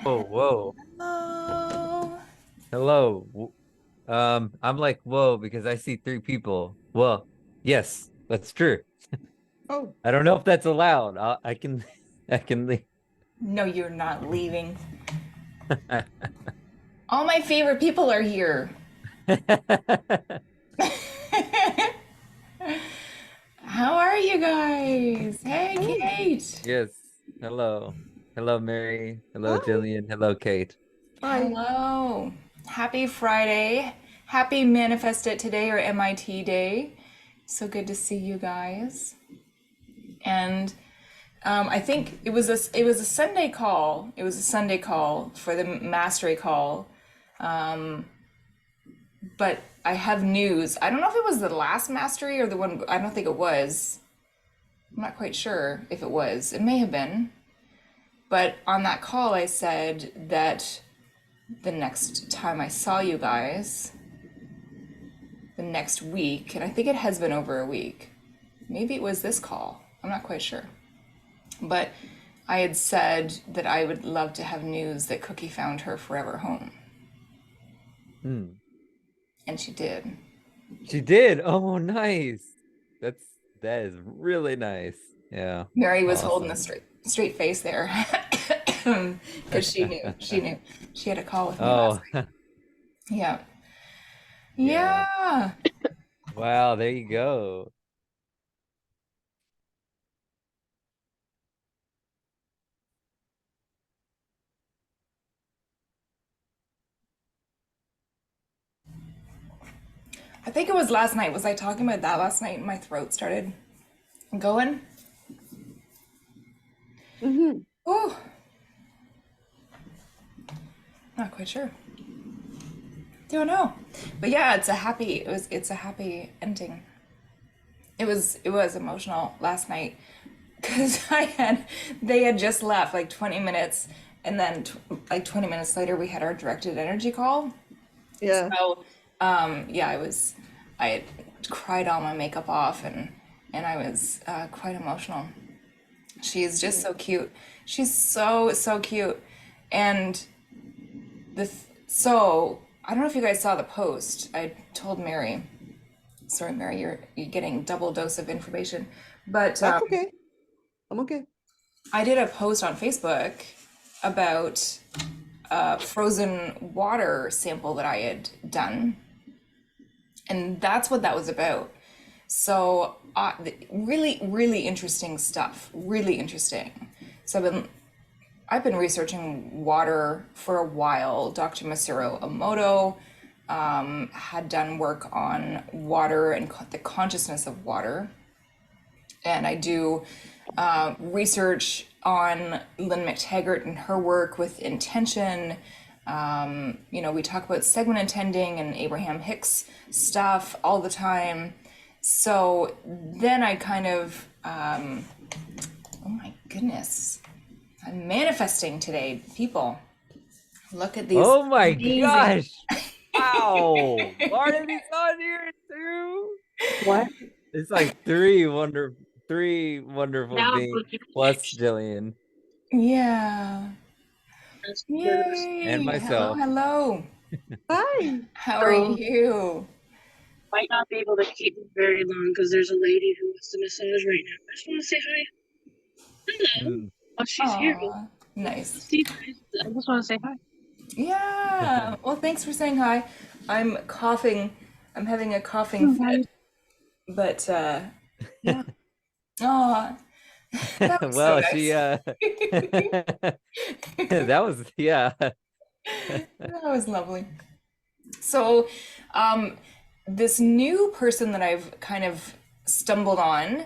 Oh, whoa. Hello. Hello. I'm like, whoa, because I see three people. Well, yes, that's true. Oh, I don't know if that's allowed. I can, I can leave. no, you're not leaving. All my favorite people are here. How are you guys? Hey, Hey, Kate. Yes. Hello. Hello, Mary. Hello, hi, Jillian. Hello, Kate. hi. Hello. Happy Friday. Happy Manifest It Today or MIT Day. So good to see you guys. And I think it was a Sunday call. It was a Sunday call for the mastery call. But I have news. I don't know if it was the last mastery or the one. I don't think it was. I'm not quite sure if it was. It may have been. But on that call, I said that the next time I saw you guys, the next week, and I think it has been over a week. Maybe it was this call. I'm not quite sure. But I had said that I would love to have news that Cookie found her forever home. Hmm. And she did. She did. Oh, nice. That's that is really nice. Yeah. Mary was holding a Awesome. straight face there because she knew she had a call with me last Oh, night. Yeah, yeah. yeah. Wow, there you go. I think it was last night. Was I talking about that last night? And my throat started going. hmm Oh, not quite sure. Don't know. But yeah, it's a happy ending. It was emotional last night because they had just left like 20 minutes, and then like 20 minutes later we had our directed energy call. Yeah. So, yeah, I had cried all my makeup off, and I was quite emotional. She's just Yeah. so cute. She's so, so cute. And so I don't know if you guys saw the post. I told Mary, sorry, Mary, you're getting double dose of information. But That's okay. I'm okay. I did a post on Facebook about a frozen water sample that I had done, and that's what that was about. So, really, really interesting stuff. Really interesting. So I've been researching water for a while. Dr. Masaru Emoto had done work on water and the consciousness of water, and I do research on Lynn McTaggart and her work with intention. We talk about segment intending and Abraham Hicks stuff all the time. So then I kind of, oh my goodness, I'm manifesting today, people. Look at these Oh my amazing. gosh. Wow. Barnaby's on here too. What? It's like three wonderful Now I'm beings looking at plus pictures. Jillian Yeah. That's because and Yay. Hello, myself. hello. Hi. How are so you? might not be able to keep it very long because there's a lady who wants to massage right now. I just want to say hi. Hello. Hmm. Oh, she's here. Aw, nice. See you guys. I just want to say hi. Yeah. Well, thanks for saying hi. I'm coughing. I'm having a coughing Oh, hi. fit, but Yeah. oh, that was so Well, she nice. that was yeah. That was lovely. So, um, this new person that I've kind of stumbled on,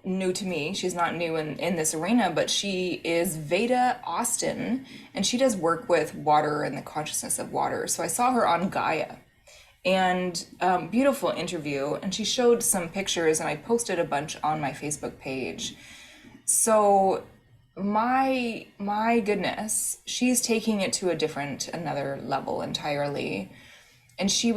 new to me, she's not new in this arena, but she is Veda Austin, and she does work with water and the consciousness of water. So I saw her on Gaia, and beautiful interview, and she showed some pictures, and I posted a bunch on my Facebook page. So my goodness, she's taking it to another level entirely. And she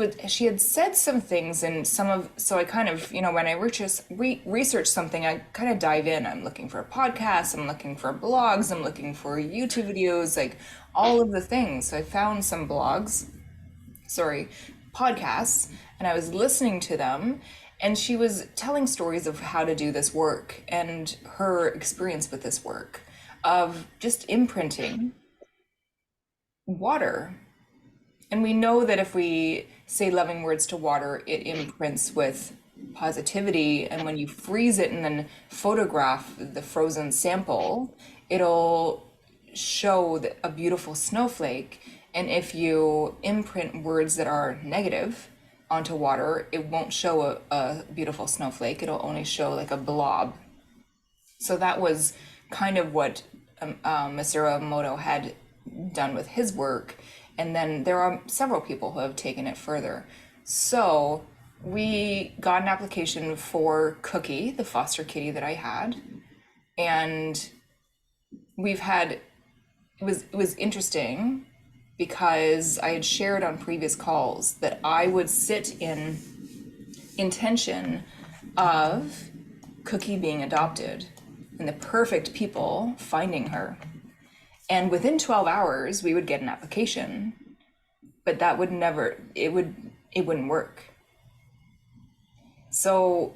had said some things, and so I kind of, when I research something, I kind of dive in. I'm looking for podcasts, I'm looking for blogs, I'm looking for YouTube videos, like all of the things. So I found some podcasts, and I was listening to them, and she was telling stories of how to do this work and her experience with this work of just imprinting water. And we know that if we say loving words to water, it imprints with positivity. And when you freeze it and then photograph the frozen sample, it'll show a beautiful snowflake. And if you imprint words that are negative onto water, it won't show a beautiful snowflake. It'll only show like a blob. So that was kind of what Masaru Emoto had done with his work. And then there are several people who have taken it further. So we got an application for Cookie, the foster kitty that I had. And it was interesting because I had shared on previous calls that I would sit in intention of Cookie being adopted and the perfect people finding her. And within 12 hours, we would get an application, but that would never, it wouldn't work. So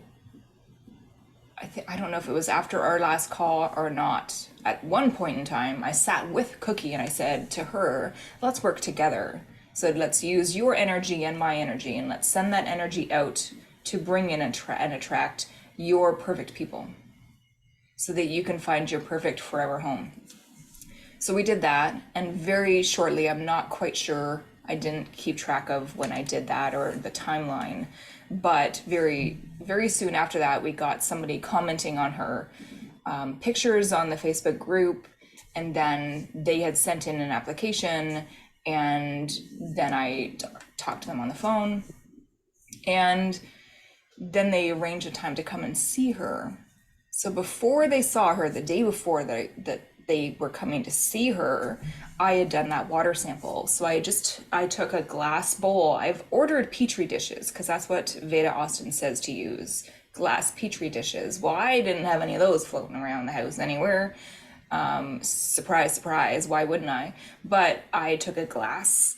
I don't know if it was after our last call or not. At one point in time, I sat with Cookie and I said to her, let's work together. So let's use your energy and my energy, and let's send that energy out to bring in and attract your perfect people so that you can find your perfect forever home. So we did that, and very shortly, I'm not quite sure, I didn't keep track of when I did that or the timeline, but very, very soon after that, we got somebody commenting on her pictures on the Facebook group, and then they had sent in an application, and then I talked to them on the phone, and then they arranged a time to come and see her. So before they saw her, the day before that they were coming to see her, I had done that water sample. So I took a glass bowl. I've ordered Petri dishes because that's what Veda Austin says to use, glass Petri dishes. Well, I didn't have any of those floating around the house anywhere. Surprise, surprise, why wouldn't I? But I took a glass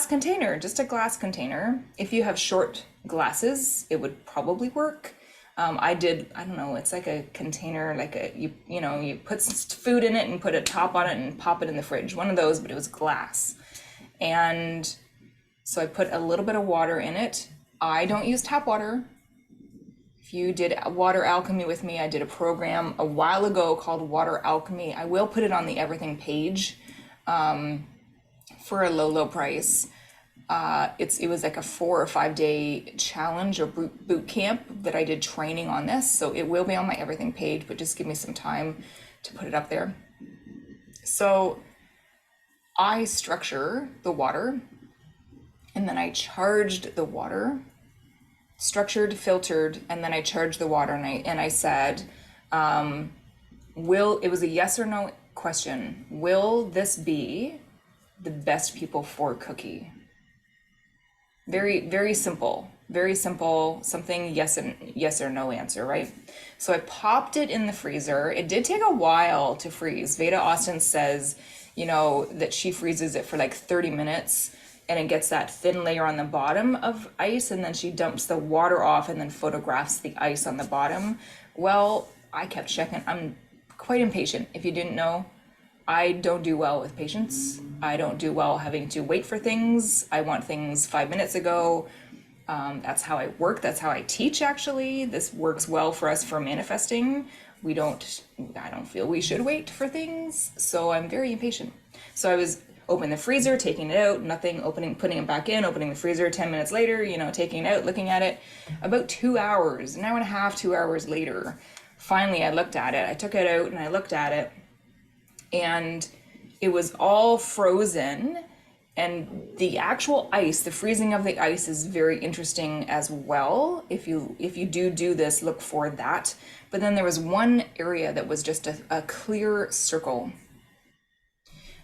container, just a glass container. If you have short glasses, it would probably work. I don't know, it's like a container, like you put food in it and put a top on it and pop it in the fridge. One of those, but it was glass. And so I put a little bit of water in it. I don't use tap water. If you did Water Alchemy with me, I did a program a while ago called Water Alchemy. I will put it on the everything page for a low price. It was like a 4 or 5 day challenge or boot camp that I did training on this. So it will be on my everything page, but just give me some time to put it up there. So I structure the water, and then I charged the water, structured, filtered, and then I charged the water, and I said, it was a yes or no question. Will this be the best people for Cookie? Very, very simple, something yes or no answer, right? So I popped it in the freezer. It did take a while to freeze. Veda Austin says, that she freezes it for like 30 minutes and it gets that thin layer on the bottom of ice, and then she dumps the water off and then photographs the ice on the bottom. Well, I kept checking. I'm quite impatient. If you didn't know, I don't do well with patience. I don't do well having to wait for things. I want things 5 minutes ago. That's how I work. That's how I teach, actually. This works well for us for manifesting. I don't feel we should wait for things. So I'm very impatient. So I was opening the freezer, taking it out, nothing, putting it back in, opening the freezer 10 minutes later, taking it out, looking at it. About 2 hours, an hour and a half, 2 hours later, finally I looked at it. I took it out and I looked at it. And it was all frozen, and the actual ice, the freezing of the ice is very interesting as well. If you do this, look for that. But then there was one area that was just a clear circle.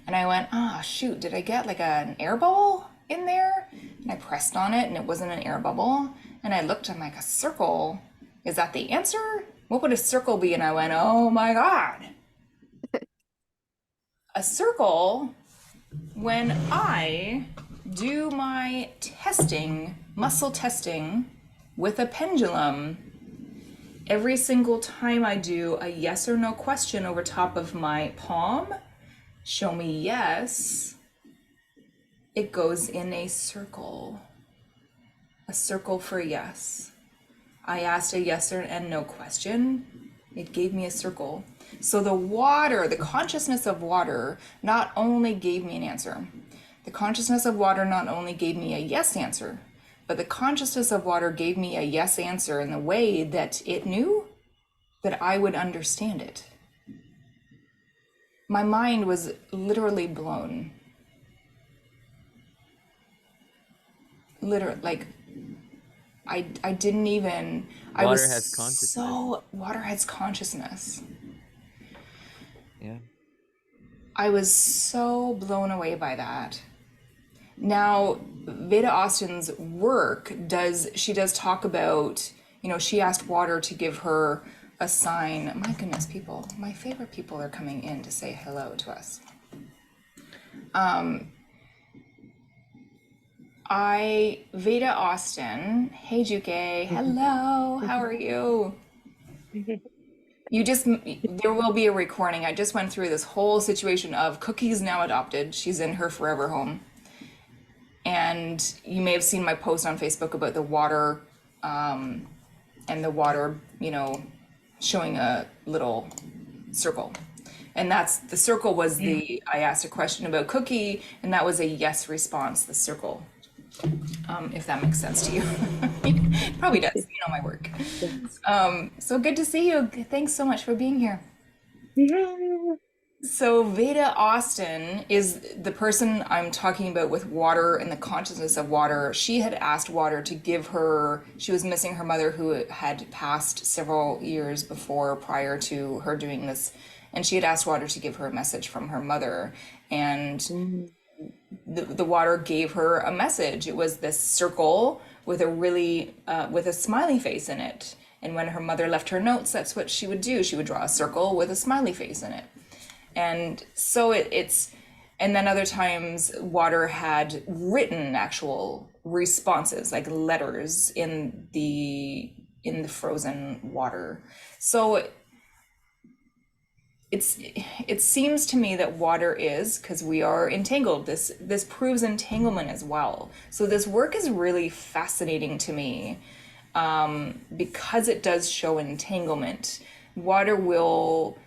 And I went, shoot, did I get like an air ball? in there, and I pressed on it and it wasn't an air bubble. And I looked, I'm like, a circle? Is that the answer? What would a circle be? And I went, oh my God. A circle, when I do my testing, muscle testing with a pendulum, every single time I do a yes or no question over top of my palm, show me yes, it goes in a circle for yes. I asked a yes or and no question, it gave me a circle. So the water, the consciousness of water, not only gave me an answer. The consciousness of water not only gave me a yes answer, but the consciousness of water gave me a yes answer in the way that it knew that I would understand it. My mind was literally blown. Literally, like, I didn't even, I was Water has consciousness. water has consciousness. Yeah. I was so blown away by that. Now, Veda Austin's work she does talk about, she asked water to give her a sign. My goodness, people, my favorite people are coming in to say hello to us. Veda Austin, hey Juke, hello, how are you? There will be a recording. I just went through this whole situation of Cookie's now adopted. She's in her forever home. And you may have seen my post on Facebook about the water, and the water, showing a little circle. And the circle was I asked a question about Cookie, and that was a yes response, the circle. If that makes sense to you. It probably does, my work. So good to see you. Thanks so much for being here. Yeah. So Veda Austin is the person I'm talking about with water and the consciousness of water. She had asked water to give her, she was missing her mother who had passed several years prior to her doing this. And she had asked water to give her a message from her mother. And the water gave her a message. It was this circle with with a smiley face in it. And when her mother left her notes, that's what she would do. She would draw a circle with a smiley face in it. And so and then other times water had written actual responses, like letters in the frozen water. So it seems to me that water is, because we are entangled, this proves entanglement as well. So this work is really fascinating to me, because it does show entanglement. Water will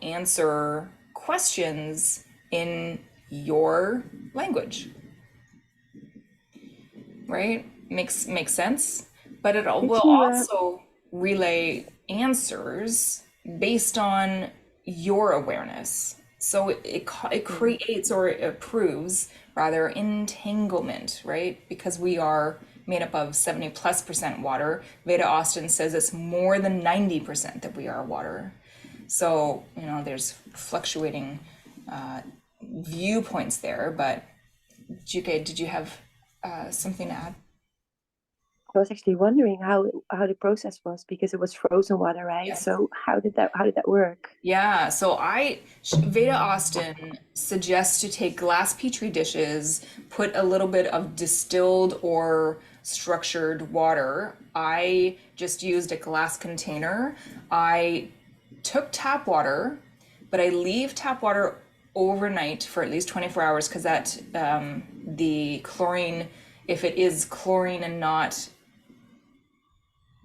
answer questions in your language, right? Makes sense. But it will also relay answers based on your awareness. So it creates, or it proves rather, entanglement, right? Because we are made up of 70+% water. Veda Austin says it's more than 90% that we are water. So, there's fluctuating viewpoints there, but Juke, did you have something to add? I was actually wondering how the process was, because it was frozen water, right? Yes. So how did that work? Yeah, so Veda Austin suggests to take glass petri dishes, put a little bit of distilled or structured water. I just used a glass container. I took tap water, but I leave tap water overnight for at least 24 hours, because the chlorine, if it is chlorine and not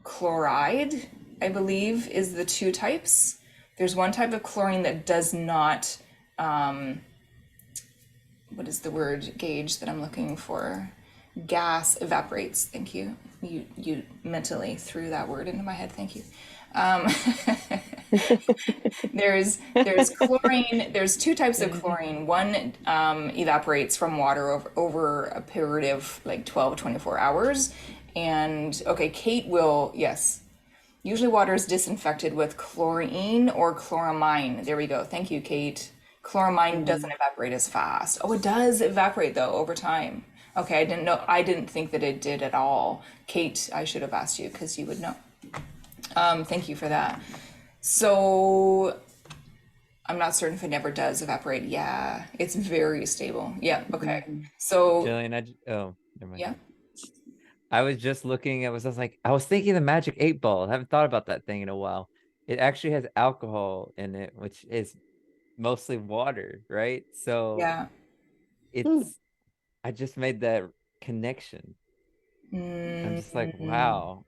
chloride, I believe, is the two types. There's one type of chlorine that does not, what is the word gauge that I'm looking for? Gas evaporates. Thank you. You mentally threw that word into my head. Thank you. There's chlorine. There's two types of chlorine. One evaporates from water over a period of like 12, 24 hours. And okay, Kate will, yes. Usually water is disinfected with chlorine or chloramine. There we go. Thank you, Kate. Chloramine doesn't evaporate as fast. Oh, it does evaporate though over time. Okay, I didn't know. I didn't think that it did at all. Kate, I should have asked you because you would know. Thank you for that. So I'm not certain if it never does evaporate. Yeah, it's very stable. Yeah, okay. So Jillian, oh, never mind. yeah, I was just looking, I was thinking the Magic 8 Ball. I haven't thought about that thing in a while. It actually has alcohol in it, which is mostly water, right? So yeah. Hmm. it's, I just made that connection. I'm just like, Mm, wow,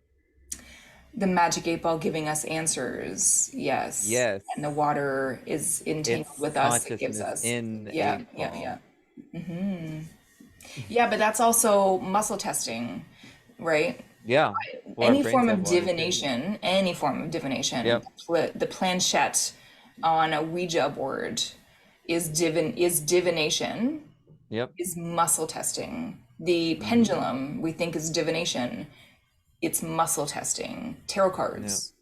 the magic 8 ball giving us answers. Yes. yes, And the water is entangled it's with us. It gives consciousness us. in the Yeah, eight yeah, yeah. ball. Yeah, but that's also muscle testing, right? Yeah. Well, our brains have water too. Any form of divination, Yep. the planchette on a Ouija board is divination, Yep. is muscle testing. The pendulum we think is divination, it's muscle testing. Tarot Yep. cards.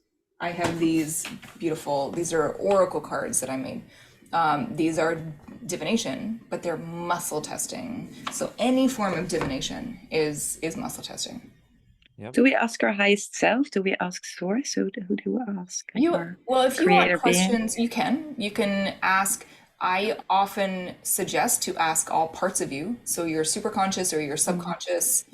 I have these beautiful, these are oracle cards that I made. These are divination, but they're muscle testing. So any form of divination is muscle testing. Yep. Do we ask our highest self? Do we ask source? Who do we ask? Our If you want creator being? questions, you can. You can ask. I often suggest to ask all parts of you, so your superconscious or your subconscious.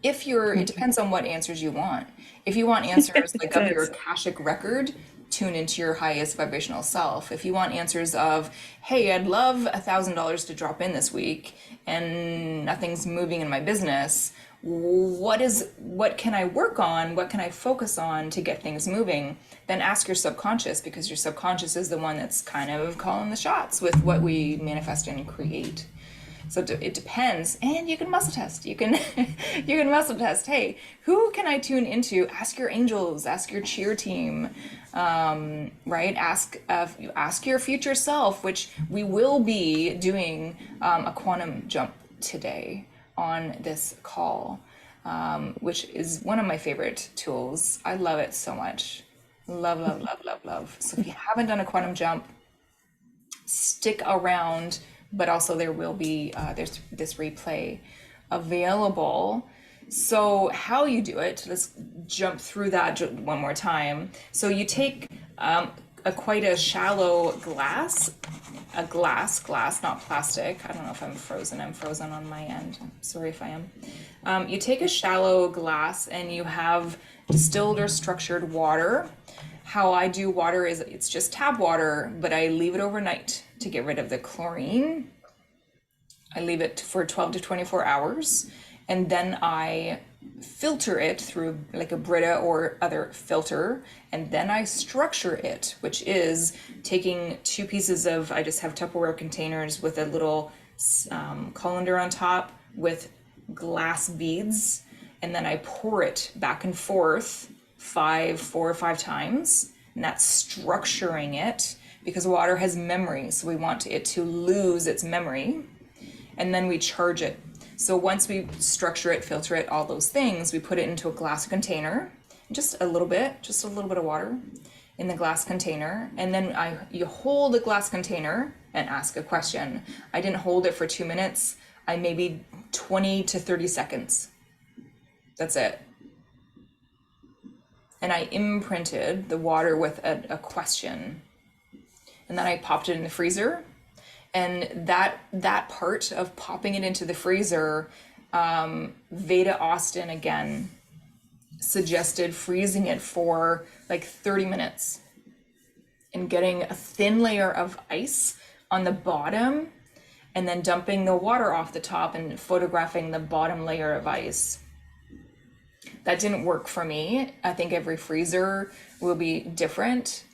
If you're, it depends on what answers you want. If you want answers like of your does. Akashic record, tune into your highest vibrational self. If you want answers of, hey, I'd love $1,000 to drop in this week and nothing's moving in my business, what can I work on? What can I focus on to get things moving? Then ask your subconscious, because your subconscious is the one that's kind of calling the shots with what we manifest and create. So it depends, and you can muscle test. You can you can muscle test. Hey, who can I tune into? Ask your angels. Ask your cheer team. Right? Ask your future self, which we will be doing a quantum jump today on this call, which is one of my favorite tools. I love it so much. Love, love, love, love, love. So if you haven't done a quantum jump, stick around, but also there will be there's this replay available. So how you do it, let's jump through that one more time. So you take quite a shallow glass, not plastic. I don't know if I'm frozen on my end. I'm sorry if I am. You take a shallow glass and you have distilled or structured water. How I do water is it's just tap water, but I leave it overnight to get rid of the chlorine. I leave it for 12 to 24 hours, and then I filter it through like a Brita or other filter, and then I structure it, which is taking two pieces of, I just have Tupperware containers with a little colander on top with glass beads, and then I pour it back and forth 4 or 5 times, and that's structuring it, because water has memory, so we want it to lose its memory, and then we charge it. So once we structure it, filter it, all those things, we put it into a glass container, just a little bit of water in the glass container, and then you hold the glass container and ask a question. I didn't hold it for 2 minutes, I maybe 20 to 30 seconds. That's it. And I imprinted the water with a question. And then I popped it in the freezer. And that part of popping it into the freezer, Veda Austin again suggested freezing it for like 30 minutes and getting a thin layer of ice on the bottom and then dumping the water off the top and photographing the bottom layer of ice. That didn't work for me. I think every freezer will be different.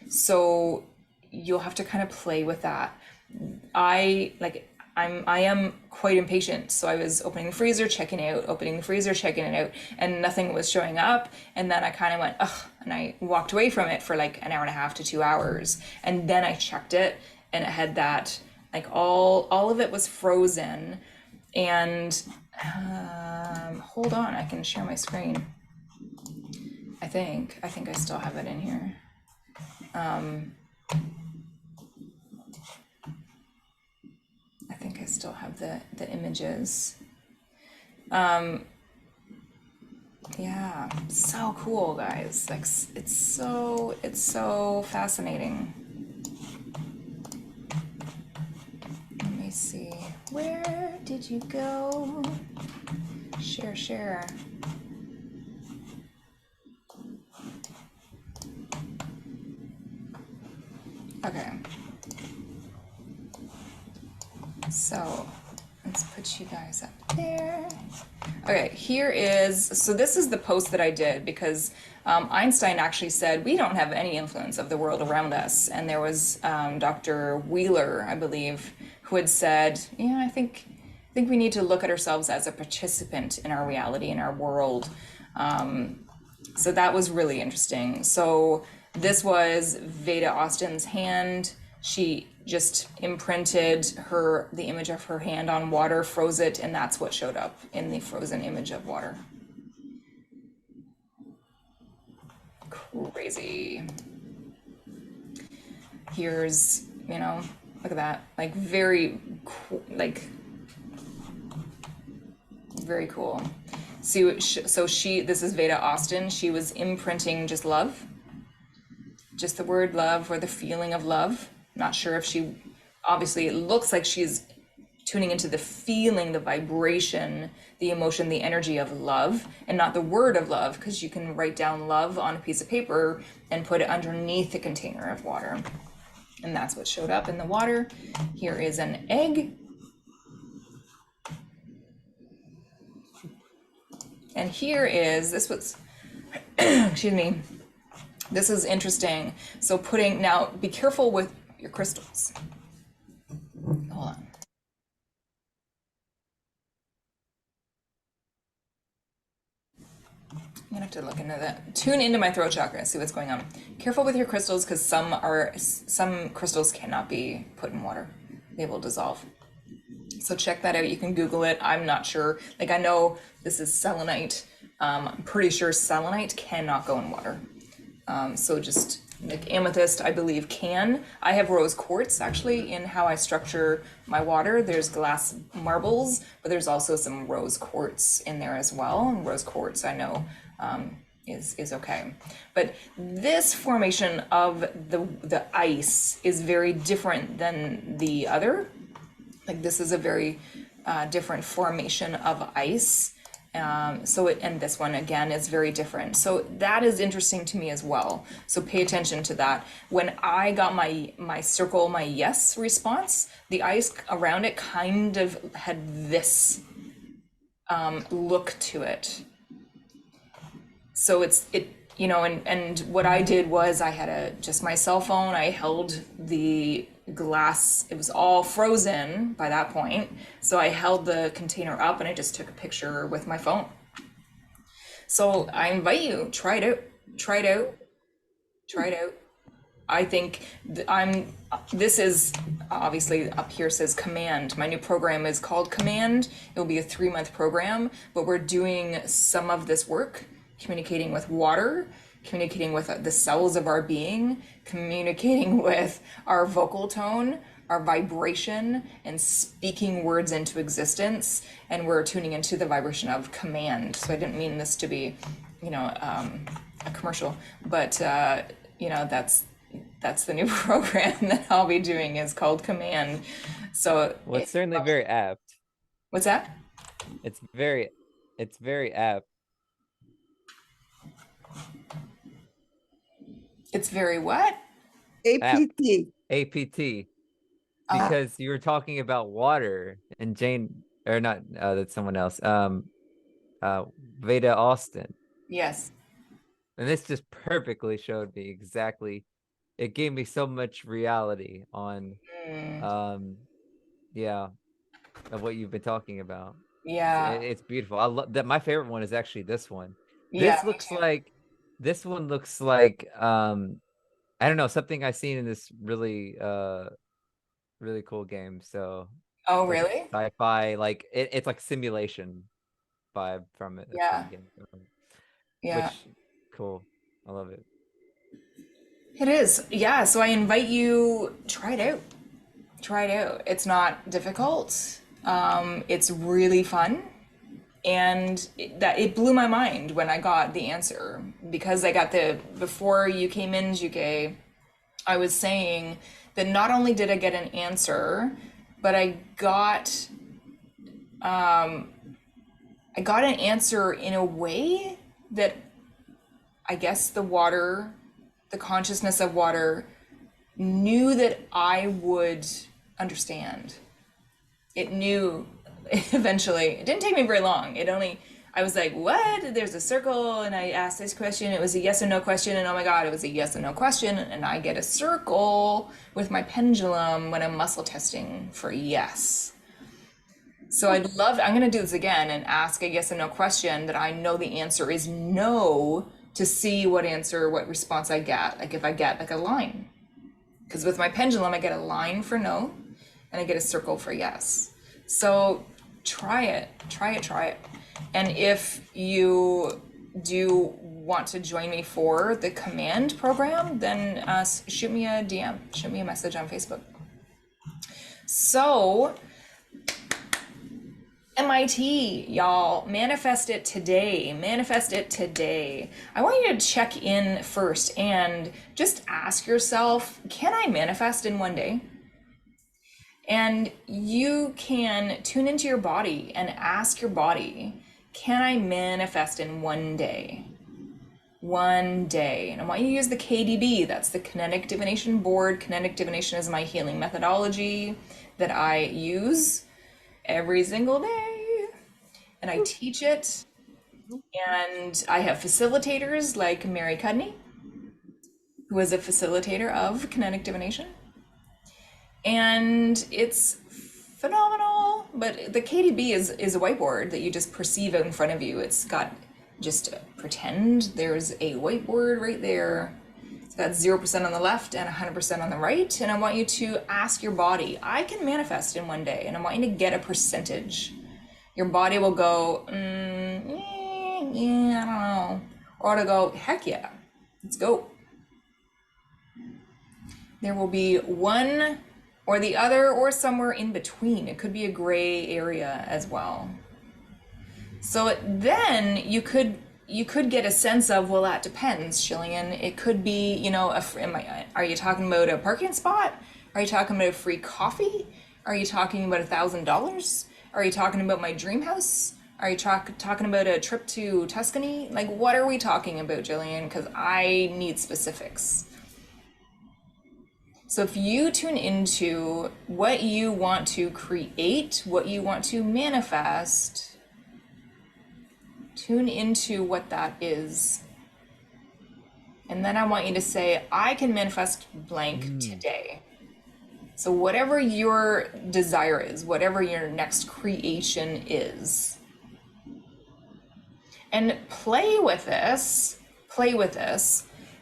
So you'll have to kind of play with that. I am quite impatient. So I was opening the freezer, checking it out, opening the freezer, checking it out, and nothing was showing up. And then I kind of went, ugh, and I walked away from it for like an hour and a half to 2 hours. And then I checked it and it had that, like all of it was frozen. And hold on, I can share my screen. I think I still have it in here. still have the images. Yeah, so cool, guys. Like it's so fascinating. Let me see. Where did you go? Share. Okay. So let's put you guys up there. Okay, so this is the post that I did because Einstein actually said we don't have any influence of the world around us. And there was Dr. Wheeler, I believe, who had said, yeah, I think we need to look at ourselves as a participant in our reality, in our world. So that was really interesting. So this was Veda Austin's hand. She just imprinted the image of her hand on water, froze it, and that's what showed up in the frozen image of water. Crazy. Here's, look at that. Like very cool, very cool. See, so this is Veda Austin. She was imprinting just love, just the word love or the feeling of love. Not sure if obviously it looks like she's tuning into the feeling, the vibration, the emotion, the energy of love, and not the word of love, because you can write down love on a piece of paper and put it underneath a container of water. And that's what showed up in the water. Here is an egg. And excuse me, this is interesting. So now be careful with your crystals. Hold on. I'm gonna have to look into that. Tune into my throat chakra and see what's going on. Careful with your crystals because some crystals cannot be put in water. They will dissolve. So check that out. You can Google it. I'm not sure. Like I know this is selenite. I'm pretty sure selenite cannot go in water. So just like amethyst, I believe can. I have rose quartz actually in how I structure my water. There's glass marbles, but there's also some rose quartz in there as well. And rose quartz I know is okay. But this formation of the ice is very different than the other. Like this is a very different formation of ice. And this one again is very different. So that is interesting to me as well. So pay attention to that. When I got my circle, my yes response, the ice around it kind of had this look to it. So and what I did was I had just my cell phone. I held the glass. It was all frozen by that point. So I held the container up and I just took a picture with my phone. So I invite you, try it out. I think this is obviously up here says Command. My new program is called Command. It'll be a 3-month program, but we're doing some of this work, communicating with water, communicating with the cells of our being, communicating with our vocal tone, our vibration, and speaking words into existence. And we're tuning into the vibration of command. So I didn't mean this to be, a commercial, but that's the new program that I'll be doing is called Command. So Well, it's certainly very apt. What's that? It's very apt. It's very what? APT. APT. Because you were talking about water and Jane, or not, that's someone else. Veda Austin. Yes. And this just perfectly showed me exactly. It gave me so much reality on, yeah, of what you've been talking about. Yeah. It's beautiful. I love that. My favorite one is actually this one. Yeah, This me looks too. like, this one looks like, I don't know, something I've seen in this really, really cool game. So Oh, like really? sci-fi, like it's like simulation vibe from it. That's what Yeah. I'm getting from it. Yeah. Which cool. I love it. It is. Yeah. So I invite you, try it out. Try it out. It's not difficult. It's really fun. And it blew my mind when I got the answer, because I got before you came in, GK, I was saying that not only did I get an answer, but I got an answer in a way that I guess the consciousness of water knew that I would understand. It knew eventually. It didn't take me very long. I was like, what? There's a circle, and I asked this question. It was a yes or no question, and oh my God, it was a yes or no question, and I get a circle with my pendulum when I'm muscle testing for yes. So I'm gonna do this again and ask a yes or no question that I know the answer is no, to see what response I get. Like if I get like a line. Because with my pendulum, I get a line for no, and I get a circle for yes. So try it. And if you do want to join me for the command program, then shoot me a DM, shoot me a message on Facebook. So MIT, y'all, manifest it today. I want you to check in first and just ask yourself, can I manifest in one day? And you can tune into your body and ask your body, can I manifest in one day? One day. And I want you to use the KDB, that's the Kinetic Divination Board. Kinetic Divination is my healing methodology that I use every single day, and I teach it, and I have facilitators like Mary Cudney, who is a facilitator of Kinetic Divination, and it's phenomenal. But the KDB is a whiteboard that you just perceive in front of you. It's got, just pretend there's a whiteboard right there. It's got 0% on the left and 100% on the right. And I want you to ask your body, I can manifest in one day. And I want you to get a percentage. Your body will go, yeah, I don't know. Or it'll go, heck yeah, let's go. There will be one or the other or somewhere in between. It could be a gray area as well. So then you could get a sense of, well, that depends, Shillian. It could be, you know, are you talking about a parking spot? Are you talking about a free coffee? Are you talking about $1,000? Are you talking about my dream house? Are you talking about a trip to Tuscany? Like, what are we talking about, Jillian? Because I need specifics. So if you tune into what you want to create, what you want to manifest, tune into what that is. And then I want you to say, I can manifest blank today. So whatever your desire is, whatever your next creation is. And play with this.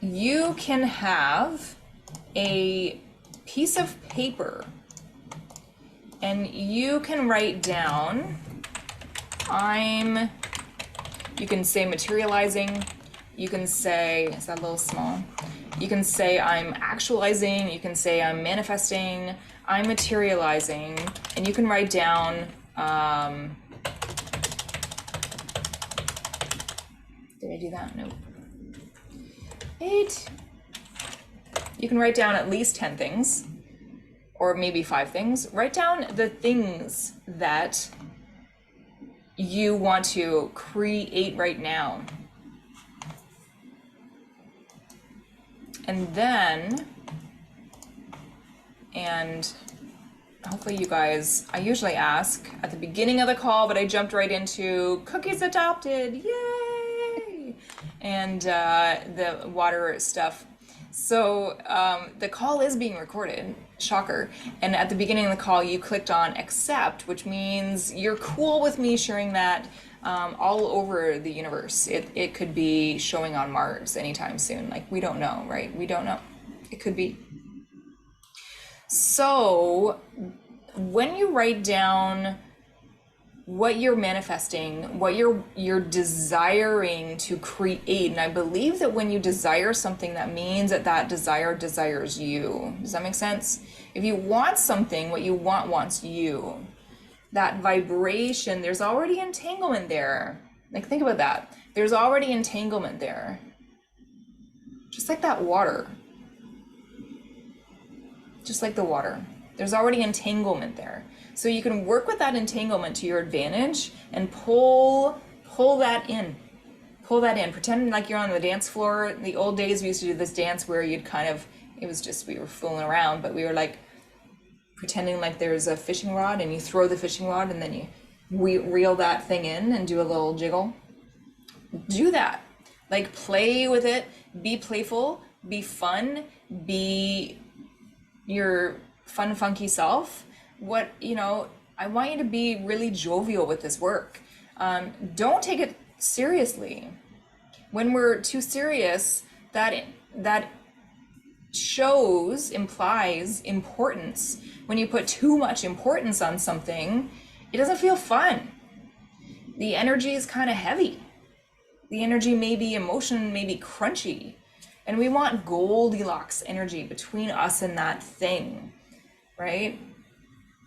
You can have a piece of paper and you can write down, you can say materializing, you can say, is that a little small? You can say I'm actualizing, you can say I'm manifesting, I'm materializing, and you can write down, did I do that? Nope. 8. You can write down at least 10 things, or maybe 5 things. Write down the things that you want to create right now. And then, and hopefully you guys, I usually ask at the beginning of the call, but I jumped right into cookies adopted, yay! And the water stuff. So the call is being recorded, shocker. And at the beginning of the call, you clicked on accept, which means you're cool with me sharing that all over the universe. It could be showing on Mars anytime soon. Like, we don't know, right? We don't know. It could be. So when you write down what you're manifesting, what you're desiring to create, and I believe that when you desire something, that means that desire desires you. Does that make sense? If you want something, what you want wants you. that vibration, there's already entanglement there. Like, think about that. There's already entanglement there. Just like that water. Just like the water. There's already entanglement there. So you can work with that entanglement to your advantage and pull that in. Pull that in. Pretend like you're on the dance floor. In the old days, we used to do this dance where you'd kind of, it was just, we were fooling around, but we were like pretending like there's a fishing rod, and you throw the fishing rod and then you reel that thing in and do a little jiggle. Do that. Like, play with it. Be playful. Be fun. Be your fun, funky self. I want you to be really jovial with this work. Don't take it seriously. When we're too serious, that implies importance. When you put too much importance on something, it doesn't feel fun. The energy is kind of heavy. The energy may be emotion, may be crunchy. And we want Goldilocks energy between us and that thing, right?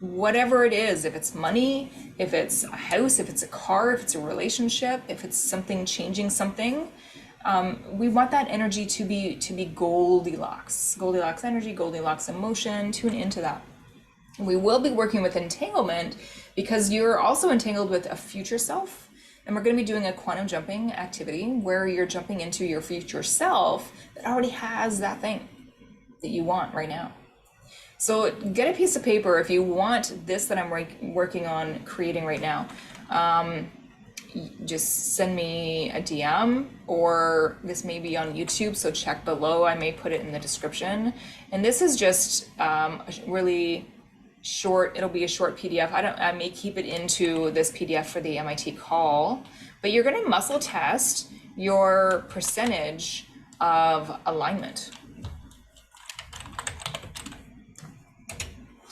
Whatever it is, if it's money, if it's a house, if it's a car, if it's a relationship, if it's something changing something, we want that energy to be Goldilocks. Goldilocks energy, Goldilocks emotion, tune into that. We will be working with entanglement because you're also entangled with a future self. And we're going to be doing a quantum jumping activity where you're jumping into your future self that already has that thing that you want right now. So get a piece of paper if you want this that I'm working on creating right now. Just send me a DM, or this may be on YouTube, so check below. I may put it in the description. And this is just really short. It'll be a short PDF. I may keep it into this PDF for the MIT call, but you're going to muscle test your percentage of alignment.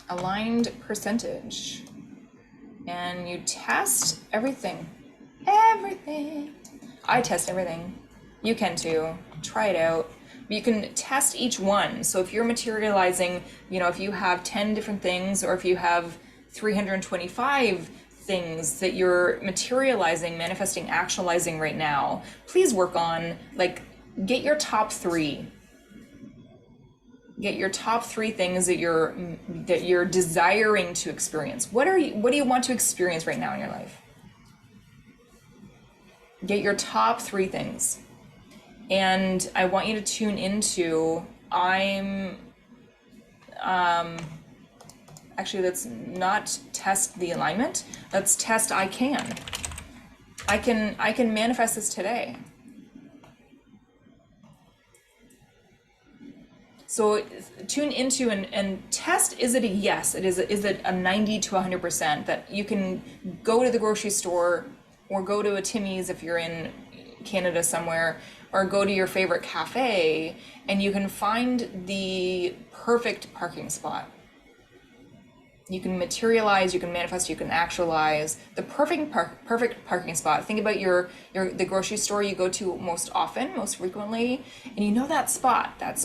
Aligned percentage. And you test everything. Everything. I test everything. You can too. Try it out. You can test each one. So if you're materializing, if you have 10 different things, or if you have 325 things that you're materializing, manifesting, actualizing right now, please work on, get your top 3. Get your top 3 things that you're desiring to experience. What do you want to experience right now in your life? Get your top 3 things. And I want you to tune into, actually, let's not test the alignment. Let's test I can manifest this today. So tune into and test, is it a yes? Is it a 90 to 100% that you can go to the grocery store, or go to a Timmy's if you're in Canada somewhere, or go to your favorite cafe, and you can find the perfect parking spot. You can materialize, you can manifest, you can actualize the perfect parking spot. Think about the grocery store you go to most frequently, and that spot that,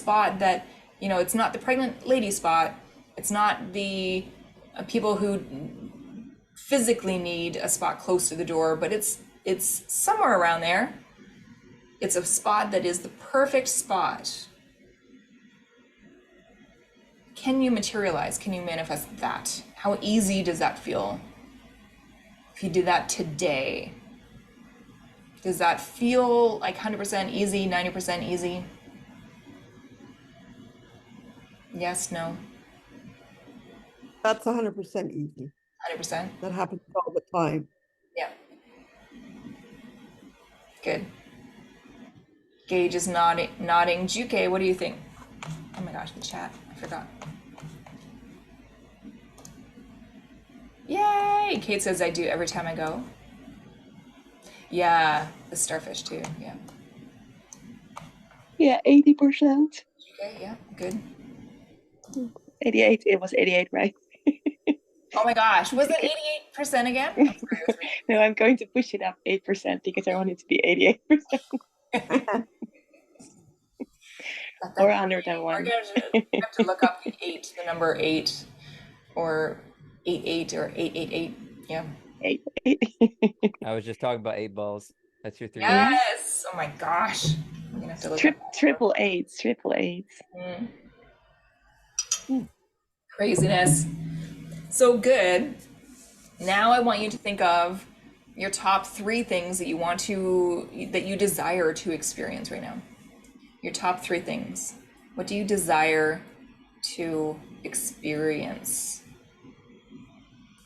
it's not the pregnant lady spot, it's not the people who physically need a spot close to the door, but it's somewhere around there. It's a spot that is the perfect spot. Can you materialize? Can you manifest that? How easy does that feel? If you do that today, does that feel like 100% easy, 90% easy? Yes, no? That's 100% easy. 100%? That happens all the time. Yeah. Good. Gage is nodding. Juke, what do you think? Oh my gosh, the chat. I forgot. Yay! Kate says I do every time I go. Yeah, the starfish too. Yeah. Yeah, 80%. Okay, yeah, good. 88. It was 88, right? Oh my gosh, was it 88% again? I'm sorry, I was No, I'm going to push it up 8% because I want it to be 88%. Or 101. We're gonna have to look up the number 8, or 88 or 888. Yeah. 8. I was just talking about 8 balls. That's your 3 Yeah. eights. Yes. Oh my gosh. I'm gonna have to look up. Triple eights, triple eights. Mm, Hmm. craziness. So good. Now I want you to think of your top 3 things that you desire to experience right now. Your top 3 things. What do you desire to experience?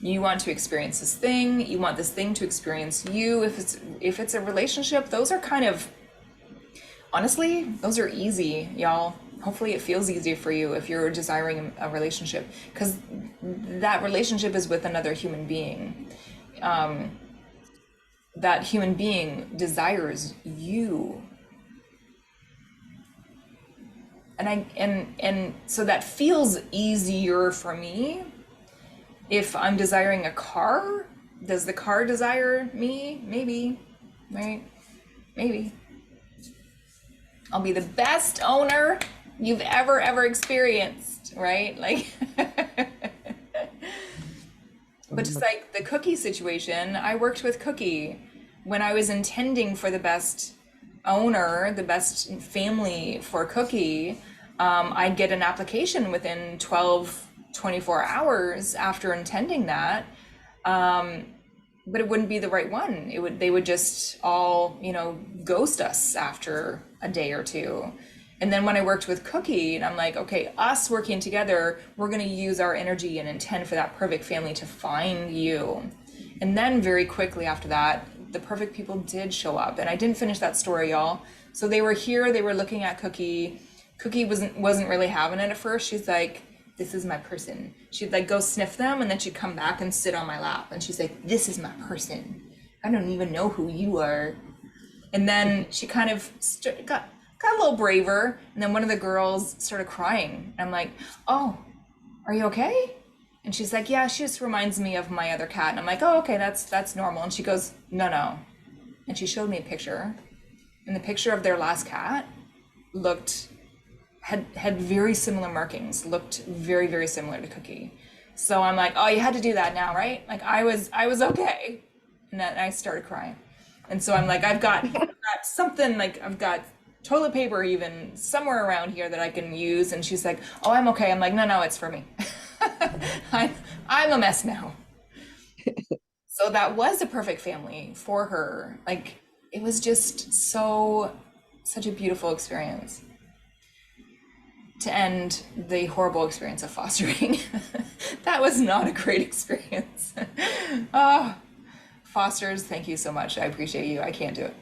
You want to experience this thing, you want this thing to experience you. If it's a relationship, those are kind of, honestly, those are easy, y'all. Hopefully it feels easier for you if you're desiring a relationship, because that relationship is with another human being. That human being desires you. And so that feels easier for me. If I'm desiring a car, does the car desire me? Maybe, right? Maybe. I'll be the best owner you've ever experienced, right? Like, but just like the Cookie situation, I worked with Cookie when I was intending for the best owner, the best family for Cookie. I'd get an application within 12, 24 hours after intending that. But it wouldn't be the right one. They would just all, ghost us after a day or two. And then when I worked with Cookie, and I'm like, okay, us working together, we're going to use our energy and intend for that perfect family to find you. And then very quickly after that, the perfect people did show up. And I didn't finish that story, y'all. So they were here, they were looking at Cookie. Cookie wasn't really having it at first. She's like, this is my person. She'd like go sniff them, and then she'd come back and sit on my lap. And she's like, this is my person. I don't even know who you are. And then she kind of got a little braver. And then one of the girls started crying. And I'm like, oh, are you okay? And she's like, yeah, she just reminds me of my other cat. And I'm like, oh, okay, that's normal. And she goes, no. And she showed me a picture. And the picture of their last cat had very similar markings, looked very, very similar to Cookie. So I'm like, oh, you had to do that now, right? Like I was okay. And then I started crying. And so I'm like, I've got something, like I've got toilet paper even somewhere around here that I can use. And she's like, oh, I'm okay. I'm like, no, it's for me. I'm a mess now. So that was a perfect family for her. Like it was just such a beautiful experience to end the horrible experience of fostering. That was not a great experience. Oh, fosters, thank you so much. I appreciate you. I can't do it.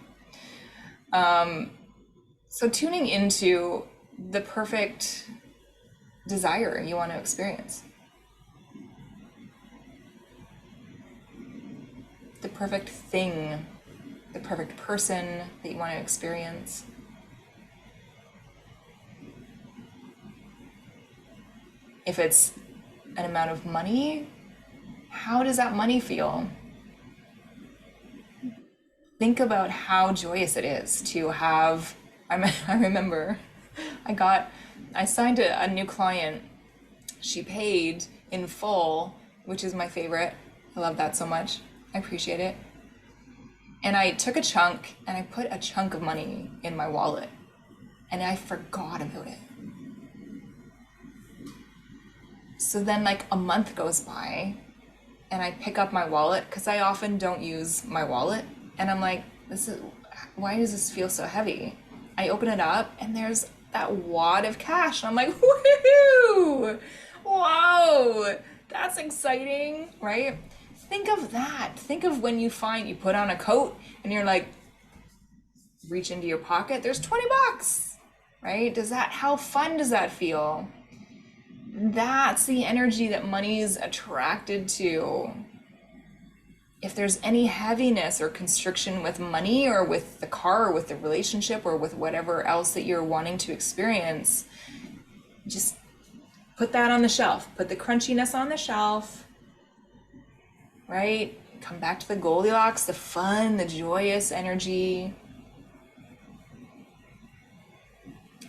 So tuning into the perfect desire you want to experience. The perfect thing, the perfect person that you want to experience. If it's an amount of money, how does that money feel? Think about how joyous it is to have, I remember I signed a new client. She paid in full, which is my favorite. I love that so much. I appreciate it. And I took a chunk and I put a chunk of money in my wallet and I forgot about it. So then like a month goes by and I pick up my wallet because I often don't use my wallet. And I'm like, why does this feel so heavy? I open it up and there's that wad of cash. And I'm like, woohoo! Wow, that's exciting, right? Think of that. Think of when you put on a coat and you're like, reach into your pocket, there's $20, right? How fun does that feel? That's the energy that money is attracted to. If there's any heaviness or constriction with money or with the car or with the relationship or with whatever else that you're wanting to experience, just put that on the shelf. Put the crunchiness on the shelf, right? Come back to the Goldilocks, the fun, the joyous energy.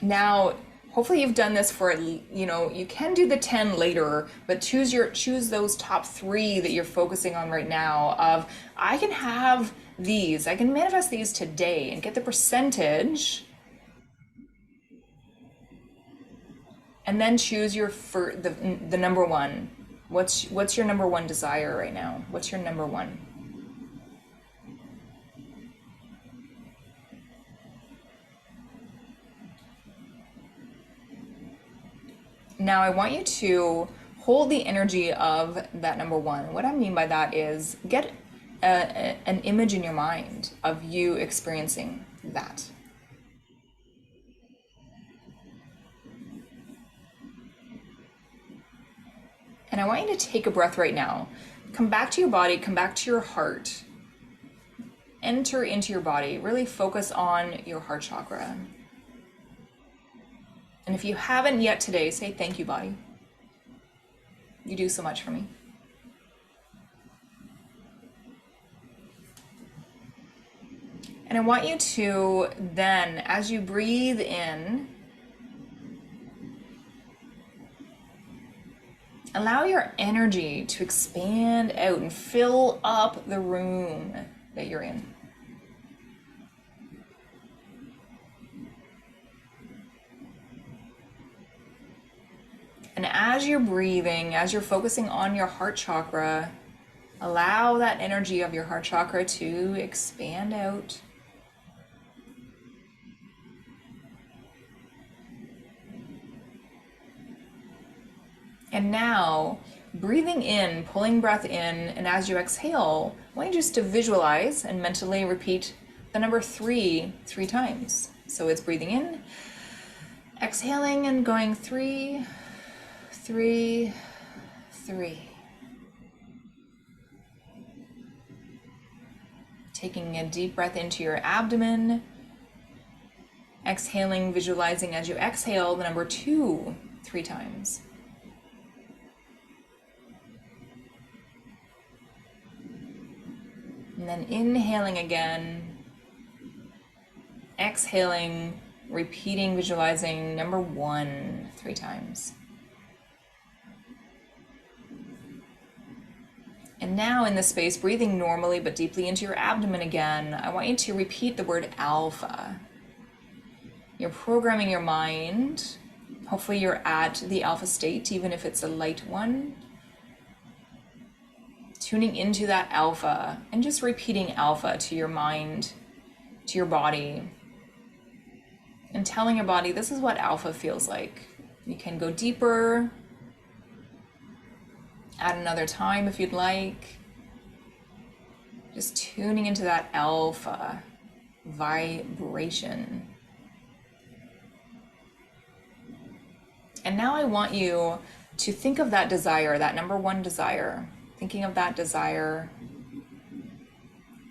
Now, hopefully you've done this for, you know, you can do the 10 later, but choose those top 3 that you're focusing on right now of, I can have these, I can manifest these today, and get the percentage, and then choose your the number one. What's your number one desire right now? What's your number one? Now I want you to hold the energy of that number one. What I mean by that is get an image in your mind of you experiencing that. And I want you to take a breath right now. Come back to your body, come back to your heart. Enter into your body. Really focus on your heart chakra. And if you haven't yet today, say thank you, body. You do so much for me. And I want you to then, as you breathe in, allow your energy to expand out and fill up the room that you're in. And as you're breathing, as you're focusing on your heart chakra, allow that energy of your heart chakra to expand out. And now, breathing in, pulling breath in, and as you exhale, I want you just to visualize and mentally repeat the number 3 times. So it's breathing in, exhaling, and going 3, 3, 3. Taking a deep breath into your abdomen, exhaling, visualizing as you exhale the number 2 3 times. And then inhaling again, exhaling, repeating, visualizing number 1 3 times. And now in this space, breathing normally but deeply into your abdomen again, I want you to repeat the word alpha. You're programming your mind. Hopefully you're at the alpha state, even if it's a light one. Tuning into that alpha and just repeating alpha to your mind, to your body, and telling your body this is what alpha feels like. You can go deeper at another time if you'd like. Just tuning into that alpha vibration. And now I want you to think of that desire, that number 1 desire, thinking of that desire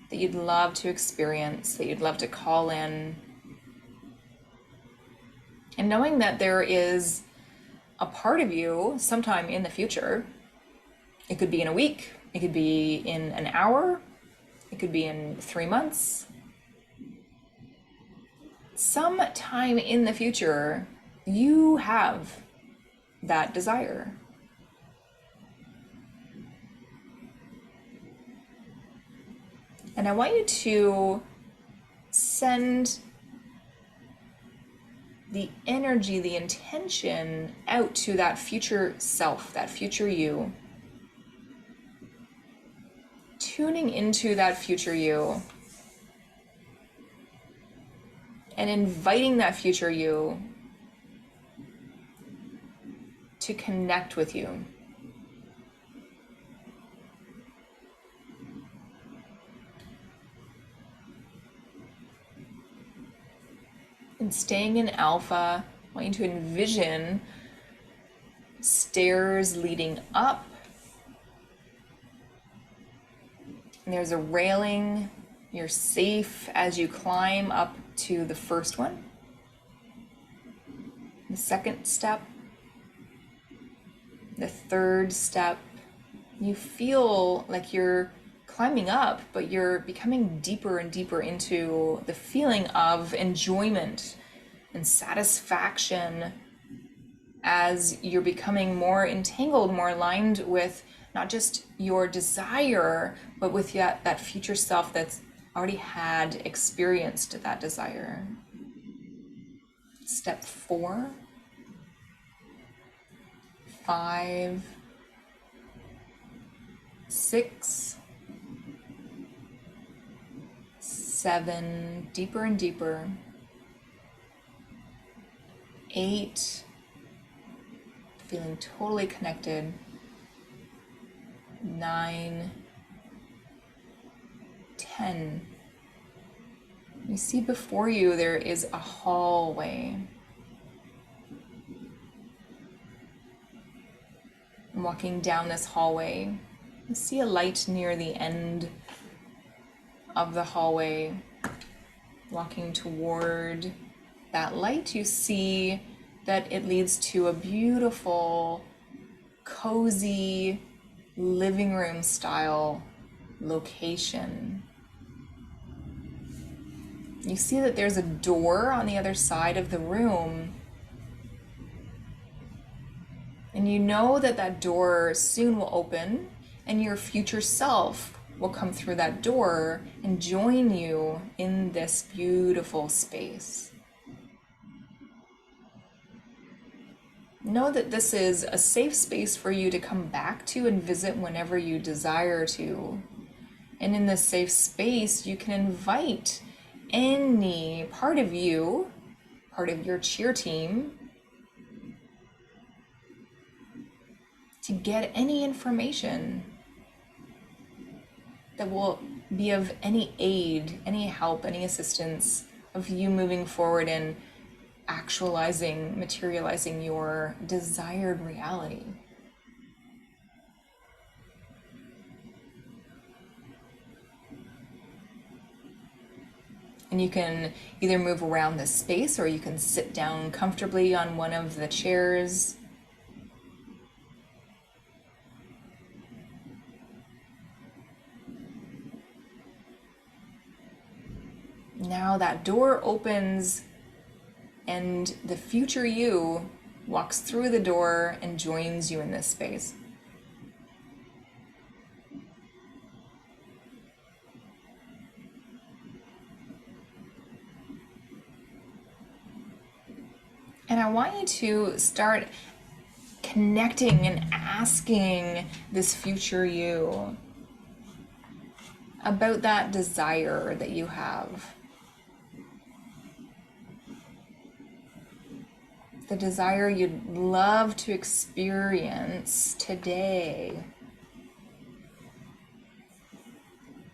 that you'd love to experience, that you'd love to call in. And knowing that there is a part of you sometime in the future, it could be in a week, it could be in an hour, it could be in 3 months. Sometime in the future, you have that desire. And I want you to send the energy, the intention out to that future self, that future you. Tuning into that future you and inviting that future you to connect with you. And staying in alpha, I want you to envision stairs leading up. And there's a railing. You're safe as you climb up to the first one. The second step. The third step. You feel like you're climbing up, but you're becoming deeper and deeper into the feeling of enjoyment and satisfaction as you're becoming more entangled, more aligned with not just your desire, but with that future self that's already had experienced that desire. Step 4, 5, 6, 7, deeper and deeper. 8, feeling totally connected. 9, 10. You see before you there is a hallway. Walking down this hallway, you see a light near the end of the hallway. Walking toward that light, you see that it leads to a beautiful, cozy living room style location. You see that there's a door on the other side of the room, and you know that that door soon will open and your future self will come through that door and join you in this beautiful space. Know that this is a safe space for you to come back to and visit whenever you desire to. And in this safe space, you can invite any part of you, part of your cheer team, to get any information that will be of any aid, any help, any assistance of you moving forward and actualizing, materializing your desired reality. And you can either move around this space or you can sit down comfortably on one of the chairs. Now that door opens and the future you walks through the door and joins you in this space. And I want you to start connecting and asking this future you about that desire that you have. The desire you'd love to experience today.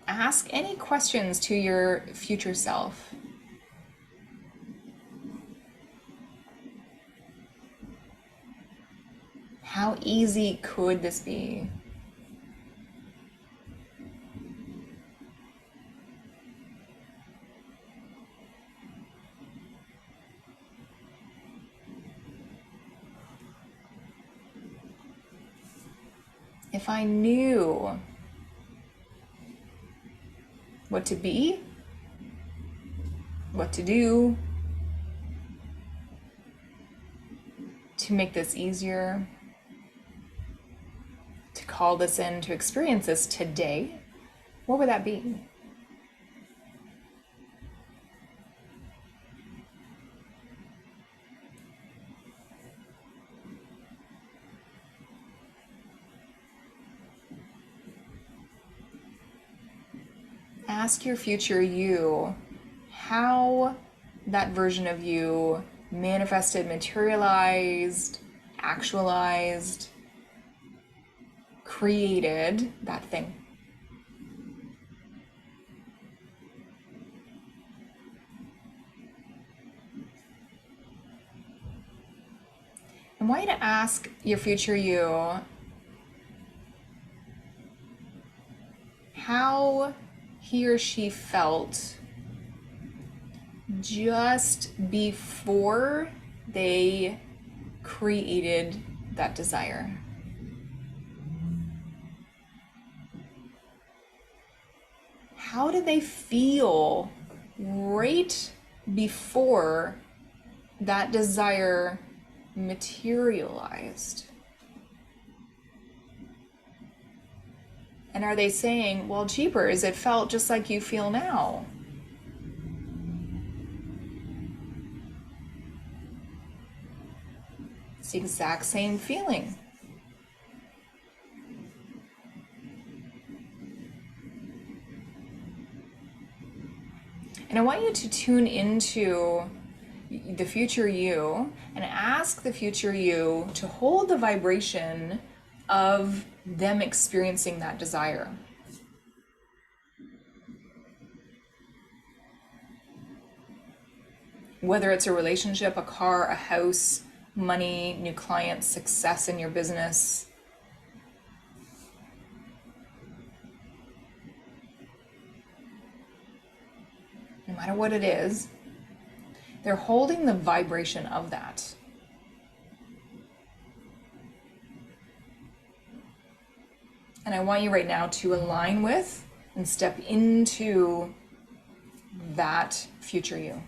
Ask any questions to your future self. How easy could this be? If I knew what to be, what to do to make this easier, to call this in, to experience this today, what would that be? Ask your future you how that version of you manifested, materialized, actualized, created that thing. I want you to ask your future you how he or she felt just before they created that desire. How did they feel right before that desire materialized? And are they saying, well, jeepers, it felt just like you feel now? It's the exact same feeling. And I want you to tune into the future you and ask the future you to hold the vibration of them experiencing that desire. Whether it's a relationship, a car, a house, money, new clients, success in your business. No matter what it is, they're holding the vibration of that. And I want you right now to align with and step into that future you.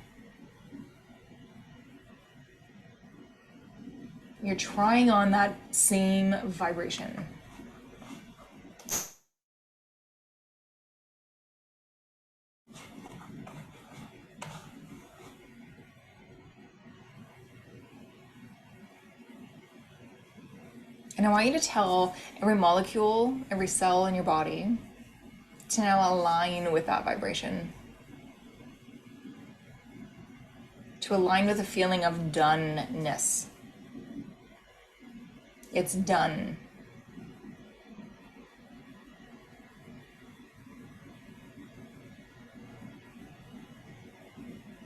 You're trying on that same vibration. And I want you to tell every molecule, every cell in your body to now align with that vibration. To align with a feeling of doneness. It's done.